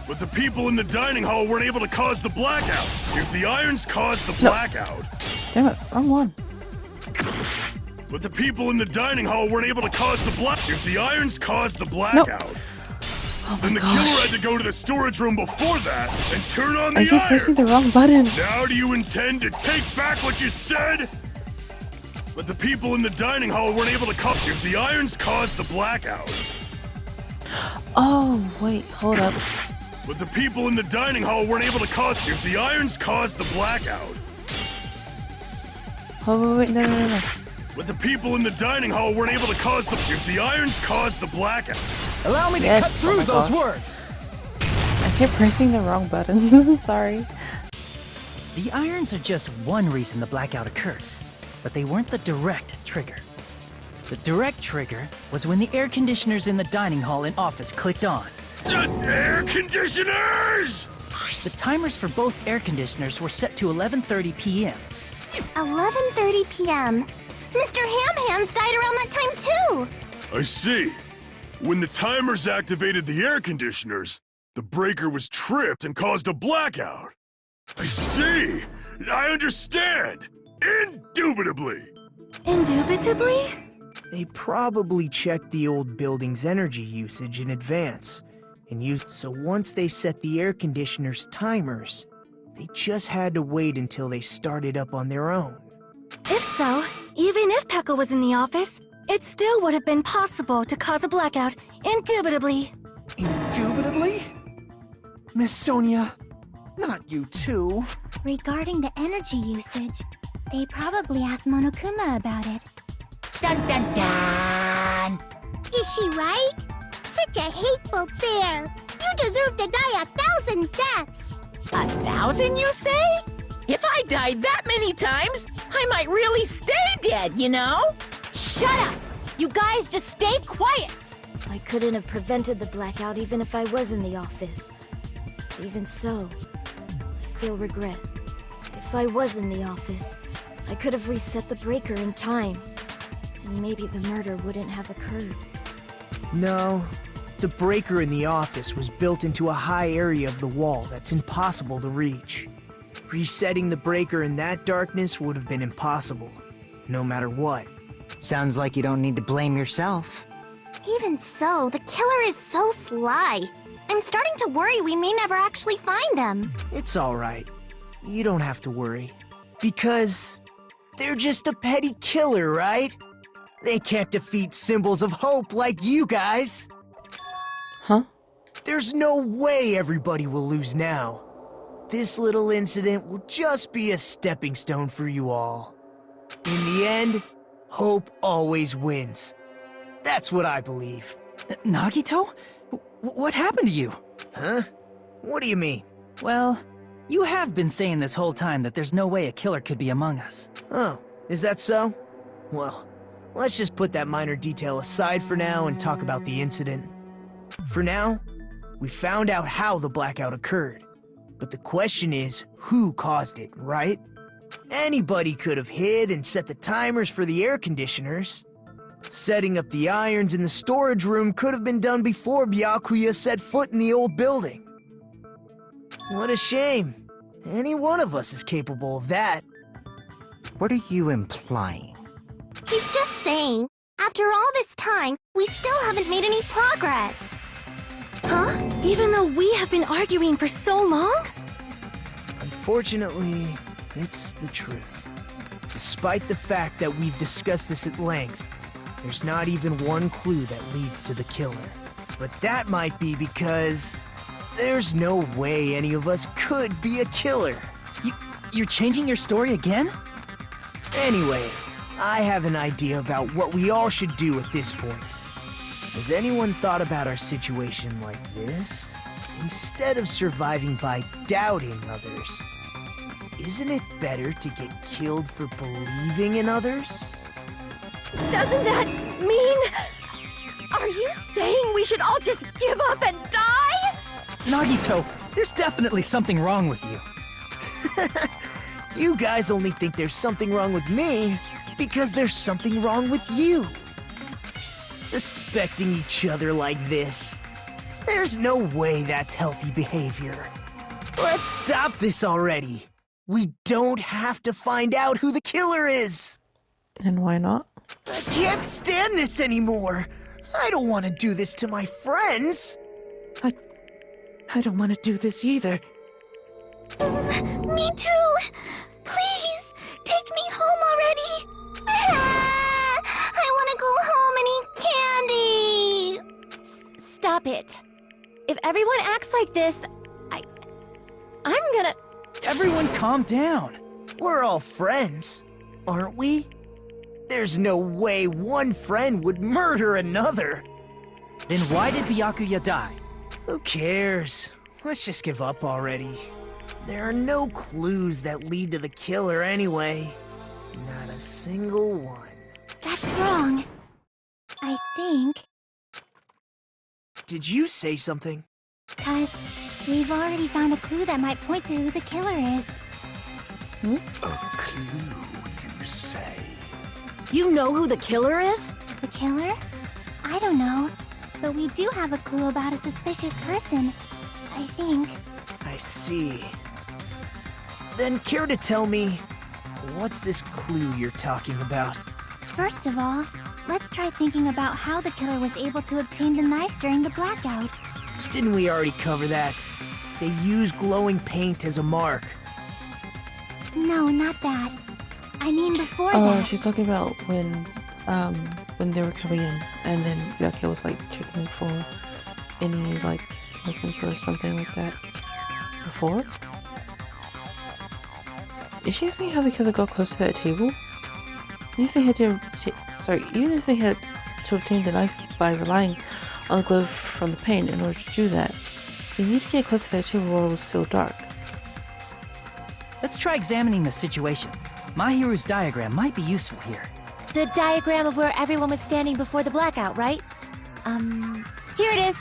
But the people in the dining hall weren't able to cause the blackout. If the irons caused the blackout... Damn it, wrong one. But the people in the dining hall weren't able to cause the If the irons caused the blackout... Oh then my the killer gosh. had to go to the storage room before that and turn on the I keep iron! pressing the wrong button. Now do you intend to take back what you said? But the people in the dining hall weren't able to cause... If the irons caused the blackout... Oh, wait, hold up. But the people in the dining hall weren't able to cause... If the irons caused the blackout... Oh, wait, no. But the people in the dining hall weren't able to cause the... If the irons caused the blackout... Allow me to Yes, cut oh through my those gosh. words! I kept pressing the wrong button. Sorry. The irons are just one reason the blackout occurred, but they weren't the direct trigger. The direct trigger was when the air conditioners in the dining hall and office clicked on. Air conditioners! The timers for both air conditioners were set to 11:30 p.m. 11:30 p.m. Mr. Ham Hands died around that time too! I see. When the timers activated the air conditioners, the breaker was tripped and caused a blackout. I see. I understand. Indubitably. Indubitably? They probably checked the old building's energy usage in advance and used. So once they set the air conditioner's timers, they just had to wait until they started up on their own. If so, even if Pekka was in the office, it still would have been possible to cause a blackout, indubitably. Indubitably? Miss Sonia, not you too. Regarding the energy usage, they probably asked Monokuma about it. Dun dun dun! Is she right? Such a hateful bear! You deserve to die 1,000 deaths! 1,000, you say? If I died that many times, I might really stay dead, you know? Shut up! You guys just stay quiet! I couldn't have prevented the blackout even if I was in the office. Even so, I feel regret. If I was in the office, I could have reset the breaker in time, and maybe the murder wouldn't have occurred. No, the breaker in the office was built into a high area of the wall that's impossible to reach. Resetting the breaker in that darkness would have been impossible, no matter what. Sounds like you don't need to blame yourself. Even so, the killer is so sly. I'm starting to worry we may never actually find them. It's alright. You don't have to worry. Because they're just a petty killer, right? They can't defeat symbols of hope like you guys. Huh? There's no way everybody will lose now. This little incident will just be a stepping stone for you all. In the end, hope always wins. That's what I believe. Nagito? What happened to you? Huh? What do you mean? Well, you have been saying this whole time that there's no way a killer could be among us. Oh, is that so? Well, let's just put that minor detail aside for now and talk about the incident. For now, we found out how the blackout occurred. But the question is, who caused it, right? Anybody could have hid and set the timers for the air conditioners. Setting up the irons in the storage room could have been done before Byakuya set foot in the old building. What a shame. Any one of us is capable of that. What are you implying? He's just saying, after all this time, we still haven't made any progress. Huh? Even though we have been arguing for so long? Unfortunately, it's the truth. Despite the fact that we've discussed this at length, there's not even one clue that leads to the killer. But that might be because there's no way any of us could be a killer. You're changing your story again? Anyway, I have an idea about what we all should do at this point. Has anyone thought about our situation like this? Instead of surviving by doubting others, isn't it better to get killed for believing in others? Doesn't that mean... Are you saying we should all just give up and die? Nagito, there's definitely something wrong with you. You guys only think there's something wrong with me because there's something wrong with you. Suspecting each other like this. There's no way that's healthy behavior. Let's stop this already. We don't have to find out who the killer is. And why not? I can't stand this anymore. I don't want to do this to my friends. I don't want to do this either. Me too! Please, take me home already! I want to go home and eat candy! Stop it. If everyone acts like this, I'm gonna... Everyone calm down. We're all friends, aren't we? There's no way one friend would murder another. Then why did Byakuya die? Who cares? Let's just give up already. There are no clues that lead to the killer anyway. Not a single one. That's wrong. I think. Did you say something? 'Cause we've already found a clue that might point to who the killer is. A clue, you say? You know who the killer is? The killer? I don't know. But we do have a clue about a suspicious person. I think. I see. Then care to tell me, what's this clue you're talking about? First of all, let's try thinking about how the killer was able to obtain the knife during the blackout. Didn't we already cover that? They use glowing paint as a mark. No, not that. I mean before Oh, that. she's talking about when they were coming in, and then Byakuya was like checking for any like weapons or something like that. Before? Is she asking how the killer got close to that table? Even if they had to obtain the knife by relying on the glow from the paint in order to do that, they need to get close to that table while it was still dark. Let's try examining the situation. Mahiru's diagram might be useful here. The diagram of where everyone was standing before the blackout, right? Here it is.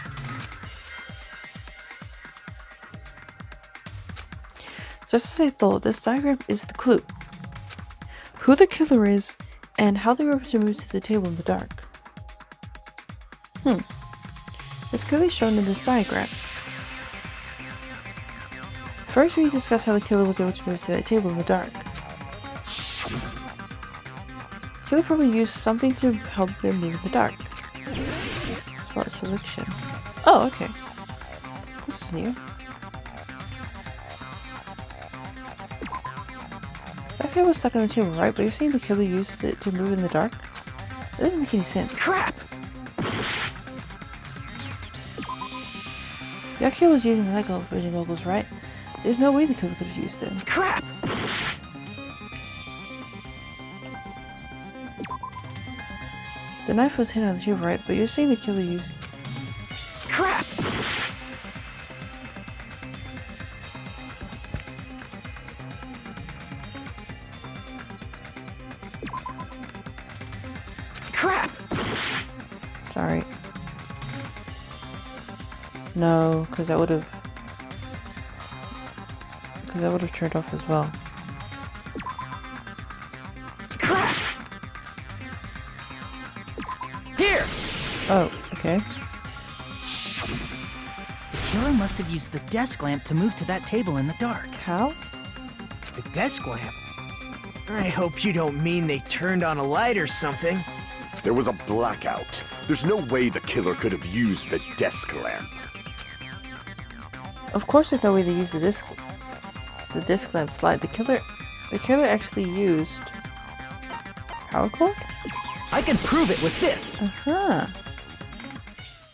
Just as I thought, this diagram is the clue. Who the killer is, and how they were able to move to the table in the dark. It's clearly shown in this diagram. First, we discuss how the killer was able to move to that table in the dark. The killer probably used something to help them move in the dark. Spot selection. Oh, okay. This is new. That guy was stuck on the table, right? But you're saying the killer used it to move in the dark? That doesn't make any sense. Crap! Byakuya was using the night vision goggles, right? There's no way the killer could have used them. Crap! The knife was hidden on the table, right? But you're saying the killer used... Crap! Crap! Sorry. No, because that would have turned off as well. Crap! Here! Oh, okay. The killer must have used the desk lamp to move to that table in the dark. How? the desk lamp. I hope you don't mean they turned on a light or something. There was a blackout. There's no way the killer could have used the desk lamp. Of course there's no way they used the disc lamp slide. The killer actually used power cord? I can prove it with this! Uh-huh.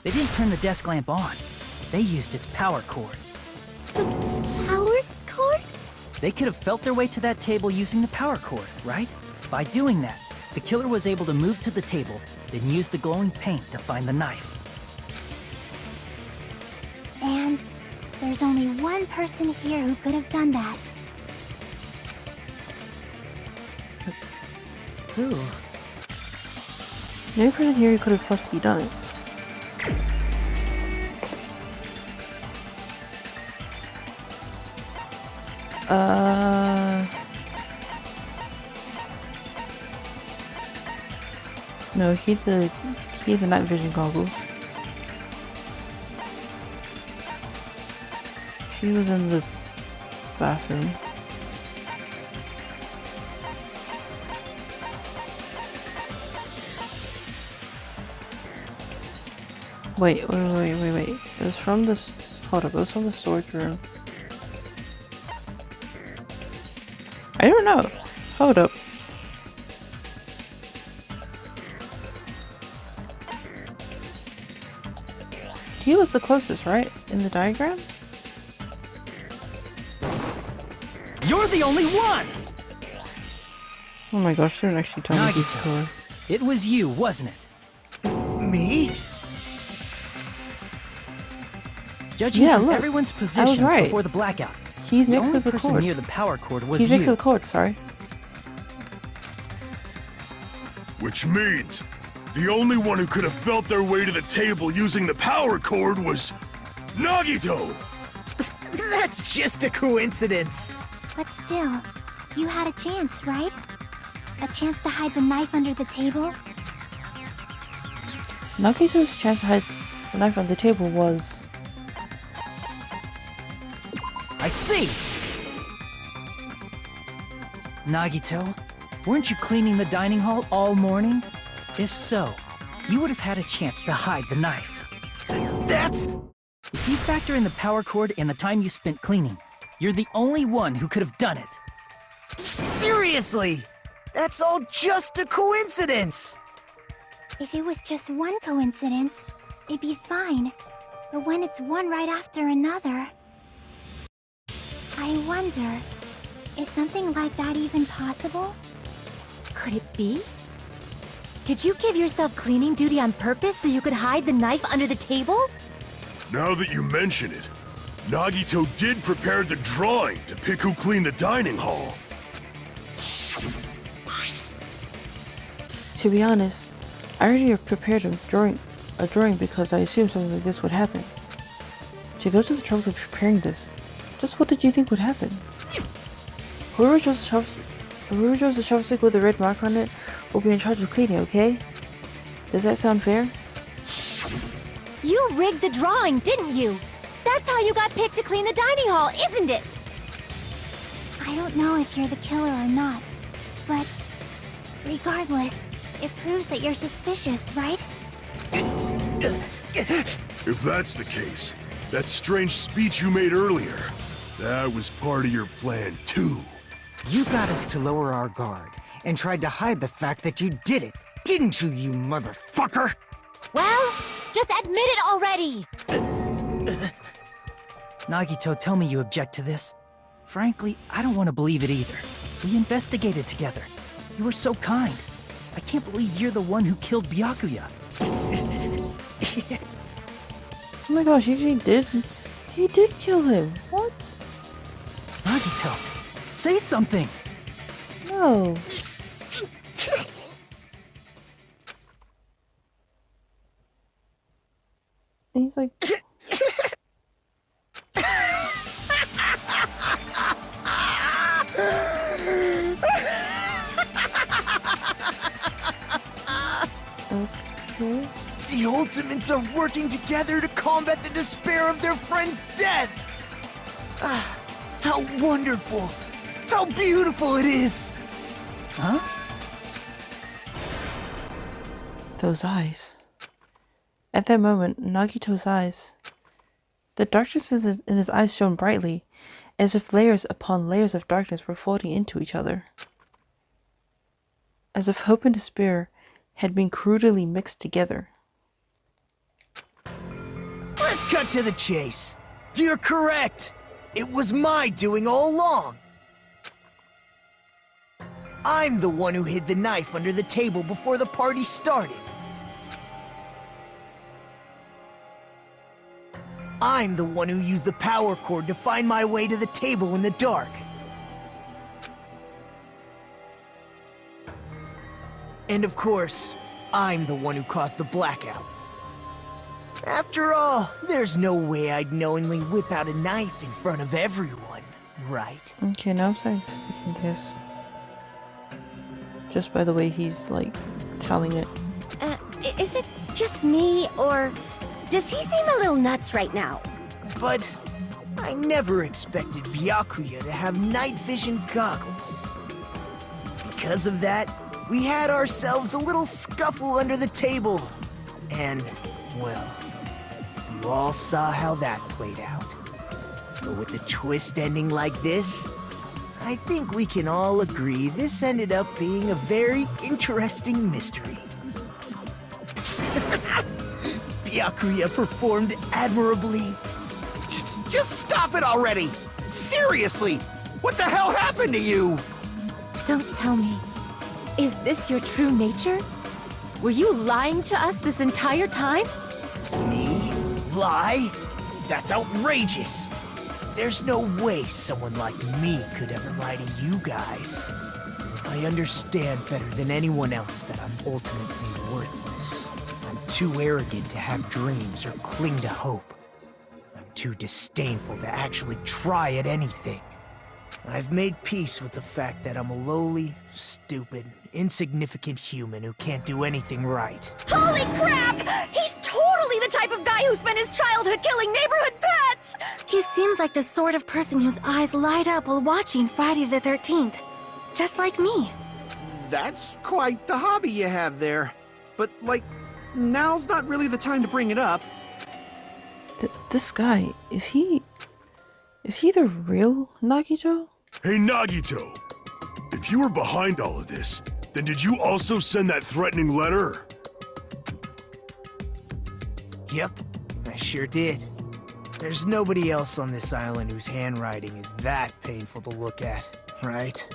They didn't turn the desk lamp on. They used its power cord. Power cord? They could have felt their way to that table using the power cord, right? By doing that, the killer was able to move to the table, then use the glowing paint to find the knife. And there's only one person here who could have done that. Who? The only person here who could have possibly done it. No, he had the night vision goggles. She was in the bathroom. Wait. It was from this. Hold up, it was from the storage room. I don't know. Hold up. He was the closest, right? In the diagram? You're the only one! Oh my gosh, they didn't actually tell me this color. It was you, wasn't it? Me? Judging from look, everyone's I was positions right. before the blackout, He's the next only to the person cord. near the power cord was He's you. next to the cord, sorry. Which means the only one who could have felt their way to the table using the power cord was Nagito! That's just a coincidence. But still, you had a chance, right? A chance to hide the knife under the table? Nagito's chance to hide the knife on the table was... I see! Nagito, weren't you cleaning the dining hall all morning? If so, you would have had a chance to hide the knife. That's... If you factor in the power cord and the time you spent cleaning, you're the only one who could have done it. Seriously! That's all just a coincidence! If it was just one coincidence, it'd be fine. But when it's one right after another... I wonder, is something like that even possible? Could it be? Did you give yourself cleaning duty on purpose so you could hide the knife under the table? Now that you mention it, Nagito did prepare the drawing to pick who cleaned the dining hall. To be honest, I already prepared a drawing because I assumed something like this would happen. To go to the trouble of preparing this, just what did you think would happen? Whoever chose the chopstick with a red mark on it will be in charge of cleaning, okay? Does that sound fair? You rigged the drawing, didn't you? That's how you got picked to clean the dining hall, isn't it? I don't know if you're the killer or not, but regardless, it proves that you're suspicious, right? If that's the case, that strange speech you made earlier, that was part of your plan too. You got us to lower our guard and tried to hide the fact that you did it, didn't you, you motherfucker? Well, just admit it already! Nagito, tell me you object to this. Frankly, I don't want to believe it either. We investigated together. You were so kind. I can't believe you're the one who killed Byakuya. Oh my gosh, he did kill him. What? Nagito, say something! No. And he's like... Okay. The Ultimates are working together to combat the despair of their friend's death! Ah, how wonderful! How beautiful it is! Huh? Those eyes. At that moment, Nagito's eyes. The darkness in his eyes shone brightly, as if layers upon layers of darkness were folding into each other. As if hope and despair had been crudely mixed together. Let's cut to the chase. You're correct. It was my doing all along. I'm the one who hid the knife under the table before the party started. I'm the one who used the power cord to find my way to the table in the dark. And of course, I'm the one who caused the blackout. After all, there's no way I'd knowingly whip out a knife in front of everyone, right? Okay, now I'm starting to second guess. Just by the way he's, like, telling it. Is it just me, or does he seem a little nuts right now? But I never expected Byakuya to have night vision goggles. Because of that, we had ourselves a little scuffle under the table. And, well, you all saw how that played out. But with a twist ending like this, I think we can all agree this ended up being a very interesting mystery. Byakuya performed admirably. Just stop it already! Seriously! What the hell happened to you? Don't tell me. Is this your true nature? Were you lying to us this entire time? Me? Lie? That's outrageous! There's no way someone like me could ever lie to you guys. I understand better than anyone else that I'm ultimately worthless. I'm too arrogant to have dreams or cling to hope. I'm too disdainful to actually try at anything. I've made peace with the fact that I'm a lowly, stupid, insignificant human who can't do anything right. Holy crap! He's totally the type of guy who spent his childhood killing neighborhood pets! He seems like the sort of person whose eyes light up while watching Friday the 13th. Just like me. That's quite the hobby you have there. But, like, now's not really the time to bring it up. This guy, is he the real Nagito? Hey, Nagito! If you were behind all of this, then did you also send that threatening letter? Yep, I sure did. There's nobody else on this island whose handwriting is that painful to look at, right?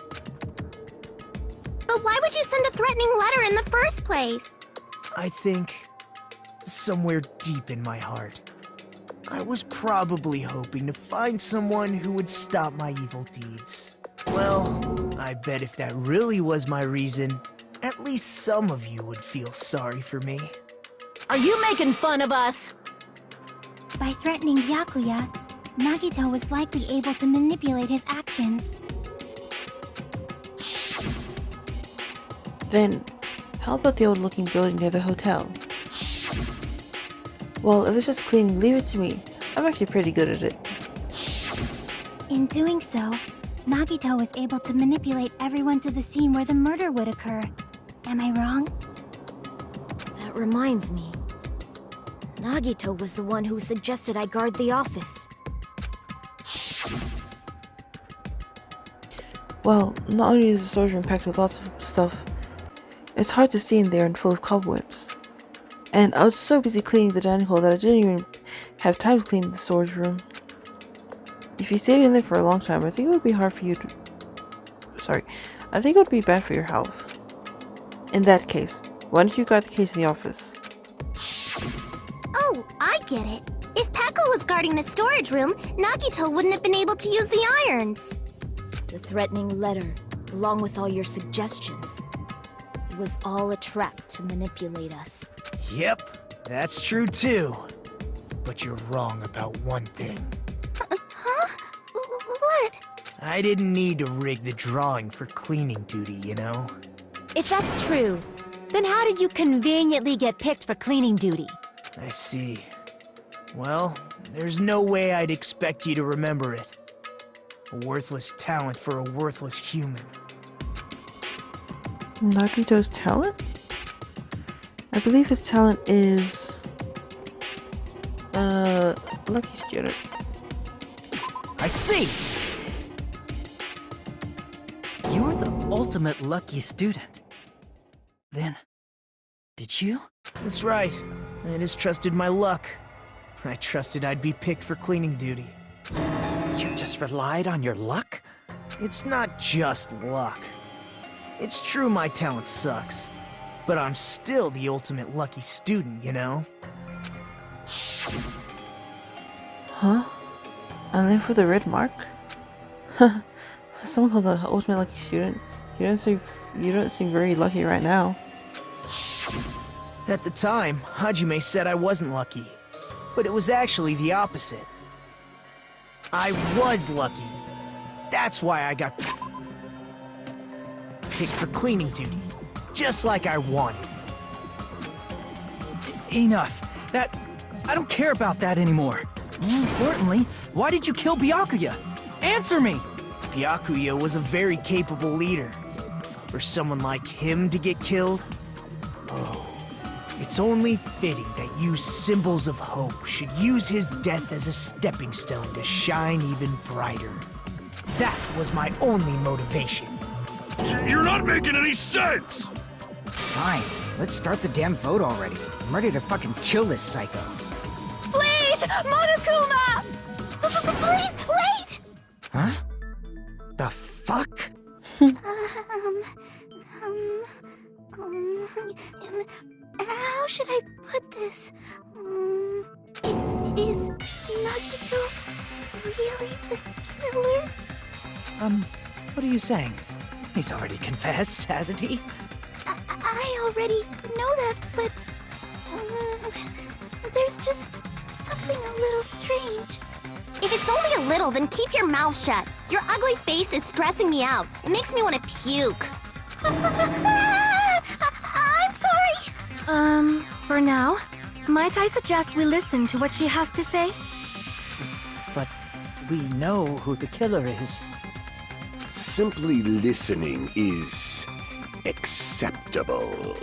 But why would you send a threatening letter in the first place? I think, somewhere deep in my heart, I was probably hoping to find someone who would stop my evil deeds. Well, I bet if that really was my reason, at least some of you would feel sorry for me. Are you making fun of us? By threatening Byakuya, Nagito was likely able to manipulate his actions. Then, how about the old-looking building near the hotel? Well, if it's just cleaning, leave it to me. I'm actually pretty good at it. In doing so, Nagito was able to manipulate everyone to the scene where the murder would occur. Am I wrong? That reminds me. Nagito was the one who suggested I guard the office. Well, not only is the storage room packed with lots of stuff, it's hard to see in there and full of cobwebs. And I was so busy cleaning the dining hall that I didn't even have time to clean the storage room. If you stayed in there for a long time, I think it would be hard for you to... Sorry. I think it would be bad for your health. In that case, why don't you guard the case in the office? Oh, I get it. If Pekka was guarding the storage room, Nagito wouldn't have been able to use the irons. The threatening letter, along with all your suggestions. It was all a trap to manipulate us. Yep, that's true too. But you're wrong about one thing. Huh? What? I didn't need to rig the drawing for cleaning duty, you know? If that's true, then how did you conveniently get picked for cleaning duty? I see. Well, there's no way I'd expect you to remember it. A worthless talent for a worthless human. Nagito's talent? I believe his talent is... lucky student. I see! You're the ultimate lucky student. Then, did you? That's right. I just trusted my luck. I trusted I'd be picked for cleaning duty. You just relied on your luck? It's not just luck. It's true my talent sucks, but I'm still the ultimate lucky student, you know? Huh? I live with a red mark? Someone called the ultimate lucky student. You don't seem very lucky right now. At the time, Hajime said I wasn't lucky, but it was actually the opposite. I was lucky. That's why I got picked for cleaning duty, just like I wanted. Enough. I don't care about that anymore. More importantly, why did you kill Byakuya? Answer me! Byakuya was a very capable leader. For someone like him to get killed? Oh, it's only fitting that you symbols of hope should use his death as a stepping stone to shine even brighter. That was my only motivation. You're not making any sense! Fine, let's start the damn vote already. I'm ready to fucking kill this psycho. Please, Monokuma! Please, wait! Huh? The fuck? How should I put this? Is Nagito really the killer? What are you saying? He's already confessed, hasn't he? I already know that, but there's just something a little strange. If it's only a little, then keep your mouth shut. Your ugly face is stressing me out. It makes me want to puke. I'm sorry. For now, might I suggest we listen to what she has to say? But we know who the killer is. Simply listening is acceptable.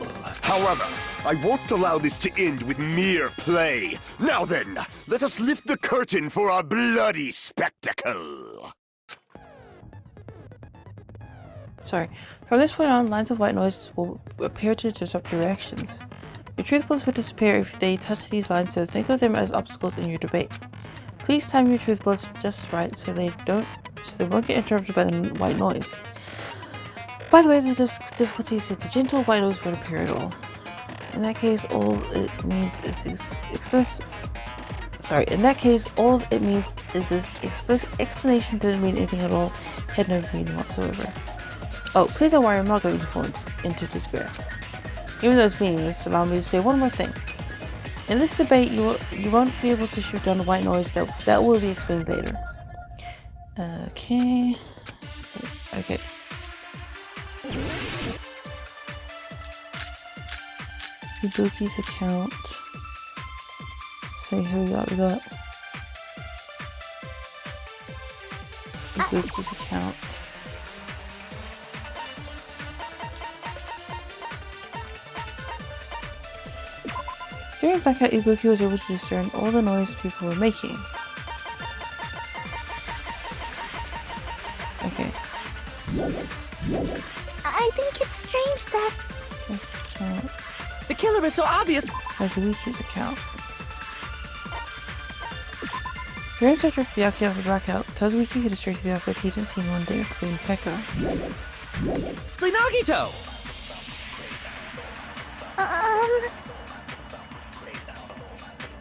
However, I won't allow this to end with mere play. Now then, let us lift the curtain for our bloody spectacle. Sorry. From this point on, lines of white noise will appear to disrupt your reactions. Your truth bullets will disappear if they touch these lines, so think of them as obstacles in your debate. Please time your truth bullets just right so they won't get interrupted by the white noise. By the way, the difficulty is that the gentle white noise won't appear at all. In that case, all it means is this explicit explanation didn't mean anything at all, had no meaning whatsoever. Oh, please don't worry, I'm not going to fall into despair. Even though it's meaningless, allow me to say one more thing. In this debate, you won't be able to shoot down the white noise. That will be explained later. Okay. Ibuki's account. So here we got Ibuki's account. During blackout, Ibuki was able to discern all the noise people were making. Okay. I think it's strange that... The killer is so obvious! Kazuichi's account. During search of Byakuya after blackout, Kazuichi hit a straight to the office. He didn't see anyone there, including Pekka. It's like Nagito!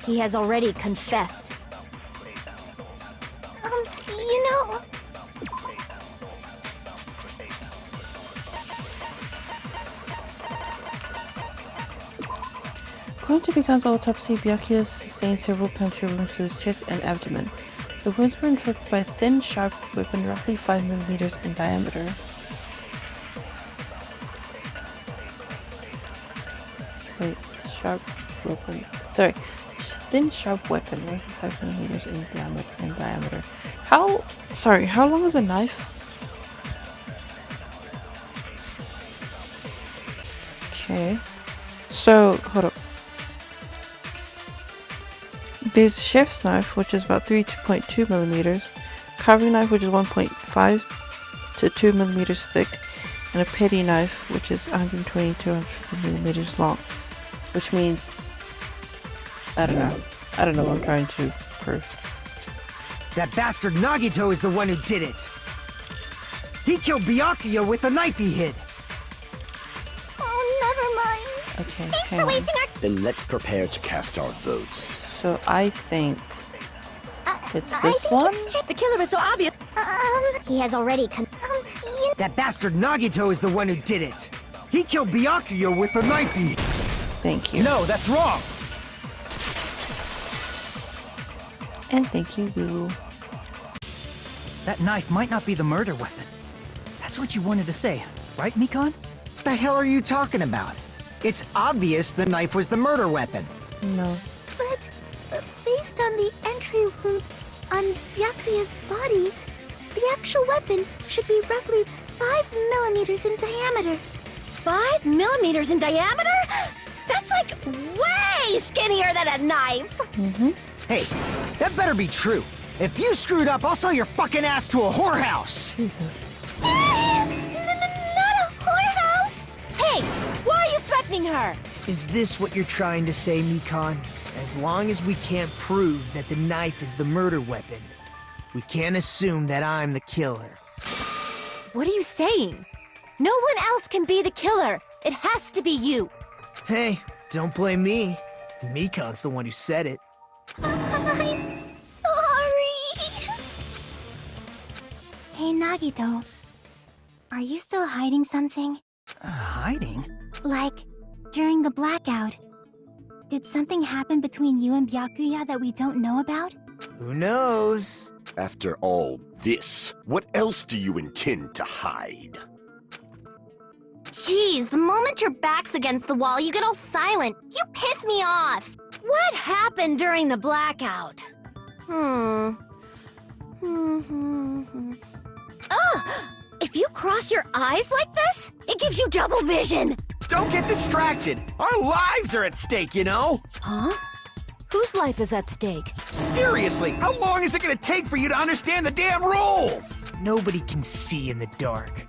He has already confessed. You know... According to Bikan's autopsy, Byakuya sustained several puncture wounds to his chest and abdomen. The wounds were inflicted by a thin, sharp weapon roughly 5mm in diameter. Wait, sharp weapon. Sorry. thin, sharp weapon, roughly 5 millimeters in diameter. How long is a knife? Okay. So, hold up. There's a chef's knife, which is about 3.2 millimeters, carving knife, which is 1.5 to 2 millimeters thick, and a petty knife, which is 120 to 150 millimeters long. Which means, I don't know what I'm trying to prove. That bastard Nagito is the one who did it. He killed Byakuya with the knife he hid. Oh, never mind. Okay, Thanks hang for on. wasting our... Then let's prepare to cast our votes. So I think it's I this think one? The killer is so obvious. He has already That bastard Nagito is the one who did it. He killed Byakuya with the knife he hid. Thank you. No, that's wrong. And thank you, Lulu. That knife might not be the murder weapon. That's what you wanted to say, right, Mikan? What the hell are you talking about? It's obvious the knife was the murder weapon. No. But based on the entry wounds on Byakuya's body, the actual weapon should be roughly 5 millimeters in diameter. 5 millimeters in diameter? That's like way skinnier than a knife. Mm-hmm. Hey, that better be true. If you screwed up, I'll sell your fucking ass to a whorehouse. Jesus. Not a whorehouse. Hey, why are you threatening her? Is this what you're trying to say, Mikan? As long as we can't prove that the knife is the murder weapon, we can't assume that I'm the killer. What are you saying? No one else can be the killer. It has to be you. Hey, don't blame me. Mikan's the one who said it. I'm sorry. Hey, Nagito. Are you still hiding something? Hiding? Like, during the blackout, did something happen between you and Byakuya that we don't know about? Who knows? After all this, what else do you intend to hide? Jeez, the moment your back's against the wall, you get all silent. You piss me off. What happened during the blackout? Ugh! If you cross your eyes like this, it gives you double vision. Don't get distracted. Our lives are at stake, you know? Huh? Whose life is at stake? Seriously, how long is it gonna take for you to understand the damn rules? Nobody can see in the dark,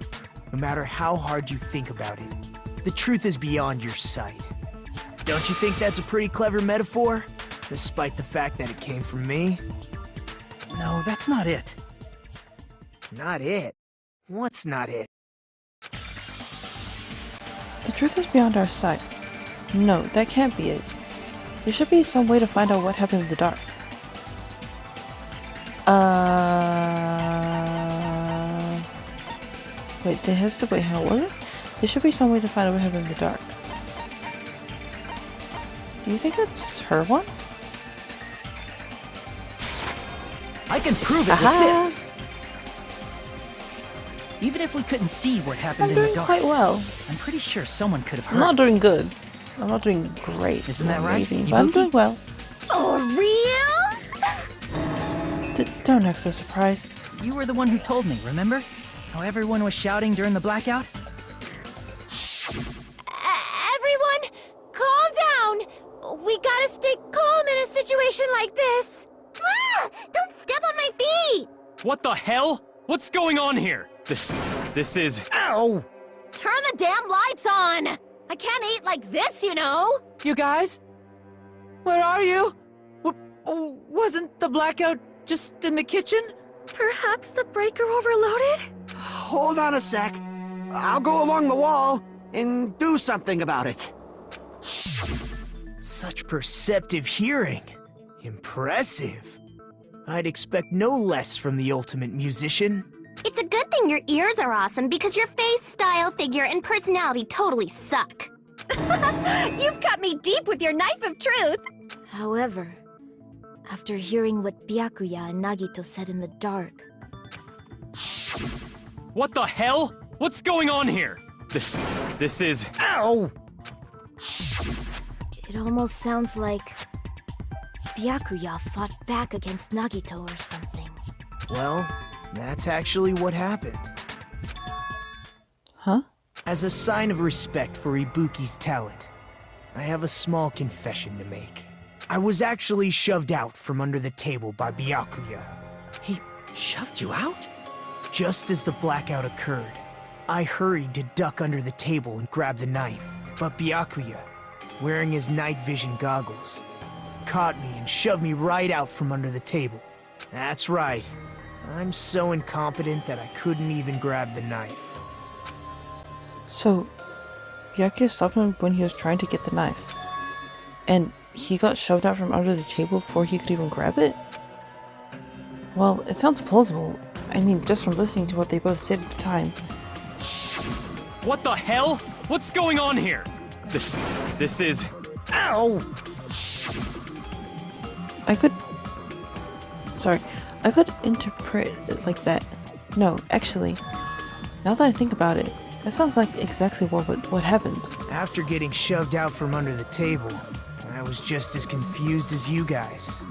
no matter how hard you think about it. The truth is beyond your sight. Don't you think that's a pretty clever metaphor? Despite the fact that it came from me? No, that's not it. Not it? What's not it? The truth is beyond our sight. No, that can't be it. There should be some way to find out what happened in the dark. Wait, there has to be, how was it? There should be some way to find out what happened in the dark. Do you think it's her one? I can prove it Aha! with this! Even if we couldn't see what happened I'm in the doing dark, quite well. I'm pretty sure someone could have I'm heard. not doing good. I'm not doing great. Isn't that or right, amazing, but I'm Ibuki? doing well. Oh, reals? Don't act so surprised. You were the one who told me, remember? How everyone was shouting during the blackout? Everyone, calm down. We gotta stay calm in a situation like this. Ah! Don't step on my feet. What the hell? What's going on here? This is... Ow! Turn the damn lights on. I can't eat like this, you know. You guys? Where are you? Wasn't the blackout just in the kitchen? Perhaps the breaker overloaded? Hold on a sec. I'll go along the wall and do something about it. Such perceptive hearing. Impressive. I'd expect no less from the ultimate musician. It's a good thing your ears are awesome because your face, style, figure, and personality totally suck. You've cut me deep with your knife of truth. However, after hearing what Byakuya and Nagito said in the dark... What the hell? What's going on here? This is... Ow! It almost sounds like... Byakuya fought back against Nagito or something. Well, that's actually what happened. Huh? As a sign of respect for Ibuki's talent, I have a small confession to make. I was actually shoved out from under the table by Byakuya. He shoved you out? Just as the blackout occurred, I hurried to duck under the table and grab the knife. But Byakuya, wearing his night vision goggles, caught me and shoved me right out from under the table. That's right. I'm so incompetent that I couldn't even grab the knife. So, Byakuya stopped him when he was trying to get the knife. And he got shoved out from under the table before he could even grab it? Well, it sounds plausible. I mean, just from listening to what they both said at the time. What the hell? What's going on here? This is... Ow! I could interpret it like that. No, actually, now that I think about it, that sounds like exactly what happened. After getting shoved out from under the table, I was just as confused as you guys.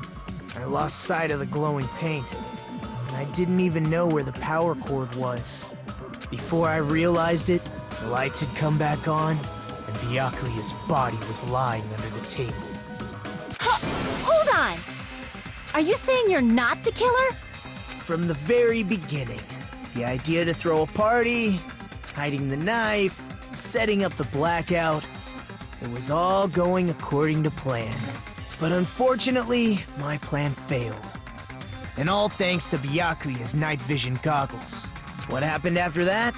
I lost sight of the glowing paint, and I didn't even know where the power cord was. Before I realized it, the lights had come back on, and Byakuya's body was lying under the table. Hold on! Are you saying you're not the killer? From the very beginning, the idea to throw a party, hiding the knife, setting up the blackout, it was all going according to plan. But unfortunately, my plan failed. And all thanks to Byakuya's night vision goggles. What happened after that?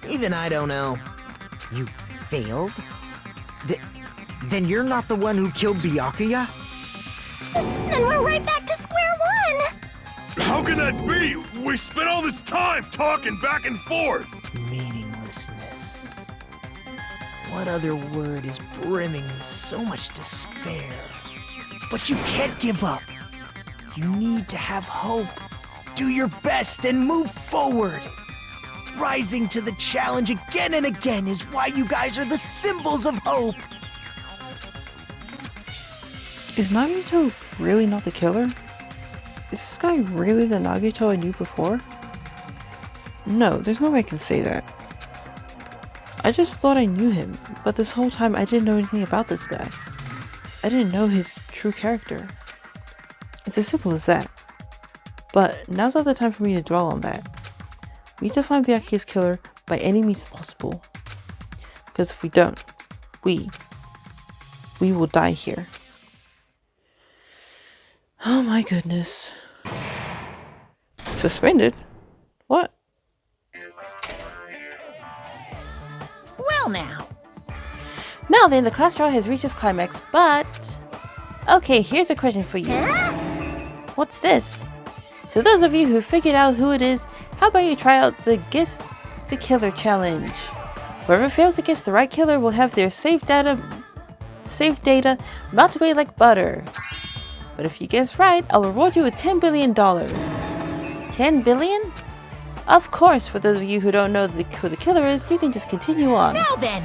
Even I don't know. You failed? Then you're not the one who killed Byakuya? Then we're right back to square one! How can that be? We spent all this time talking back and forth! Meaninglessness. What other word is brimming with so much despair? But you can't give up. You need to have hope. Do your best and move forward. Rising to the challenge again and again is why you guys are the symbols of hope. Is Nagito really not the killer? Is this guy really the Nagito I knew before? No, there's no way I can say that. I just thought I knew him, but this whole time I didn't know anything about this guy. I didn't know his true character. It's as simple as that. But now's not the time for me to dwell on that. We need to find Byakuya's killer by any means possible. Because if we don't, we will die here. Oh my goodness. Suspended? What? Well now. Now then, the class trial has reached its climax, but... Okay, here's a question for you. What's this? To those of you who figured out who it is, how about you try out the Guess the Killer challenge? Whoever fails to guess the right killer will have their saved data melt away like butter. But if you guess right, I'll reward you with $10 billion. 10 billion? Of course, for those of you who don't know who the killer is, you can just continue on. Now then,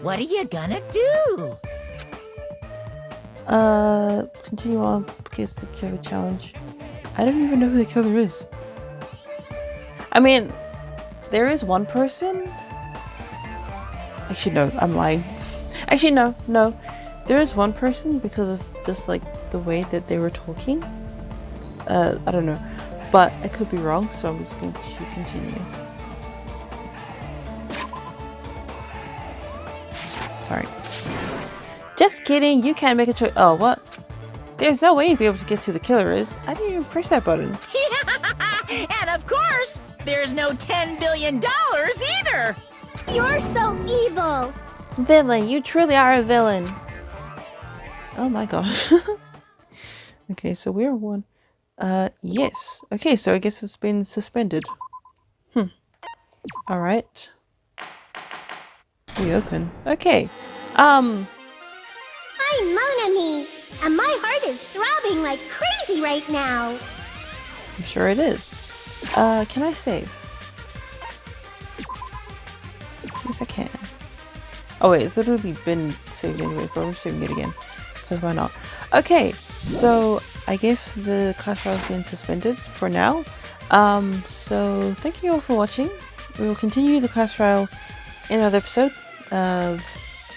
what are you gonna do? Continue on, Guess the Killer challenge. I don't even know who the killer is. I mean, there is one person. Actually, no, I'm lying. Actually, no. There is one person because of just like the way that they were talking. I don't know. But I could be wrong, so I'm just going to continue. Sorry. Just kidding, you can't make a choice. Oh, what? There's no way you'd be able to guess who the killer is. I didn't even push that button. And of course, there's no $10 billion either! You're so evil! Villain, you truly are a villain. Oh my gosh. Okay, so we're one. Yes. Okay, so I guess it's been suspended. Alright. Reopen. Okay. I'm Mon Ami, and my heart is throbbing like crazy right now. I'm sure it is. Can I save? Yes, I can. Oh wait, it's literally been saved anyway, but we're saving it again. Because why not? Okay, So I guess the class trial has been suspended for now. So thank you all for watching. We will continue the class trial in another episode.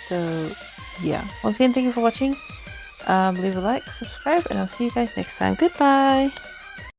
So yeah, once again, thank you for watching. Leave a like, subscribe, and I'll see you guys next time. Goodbye!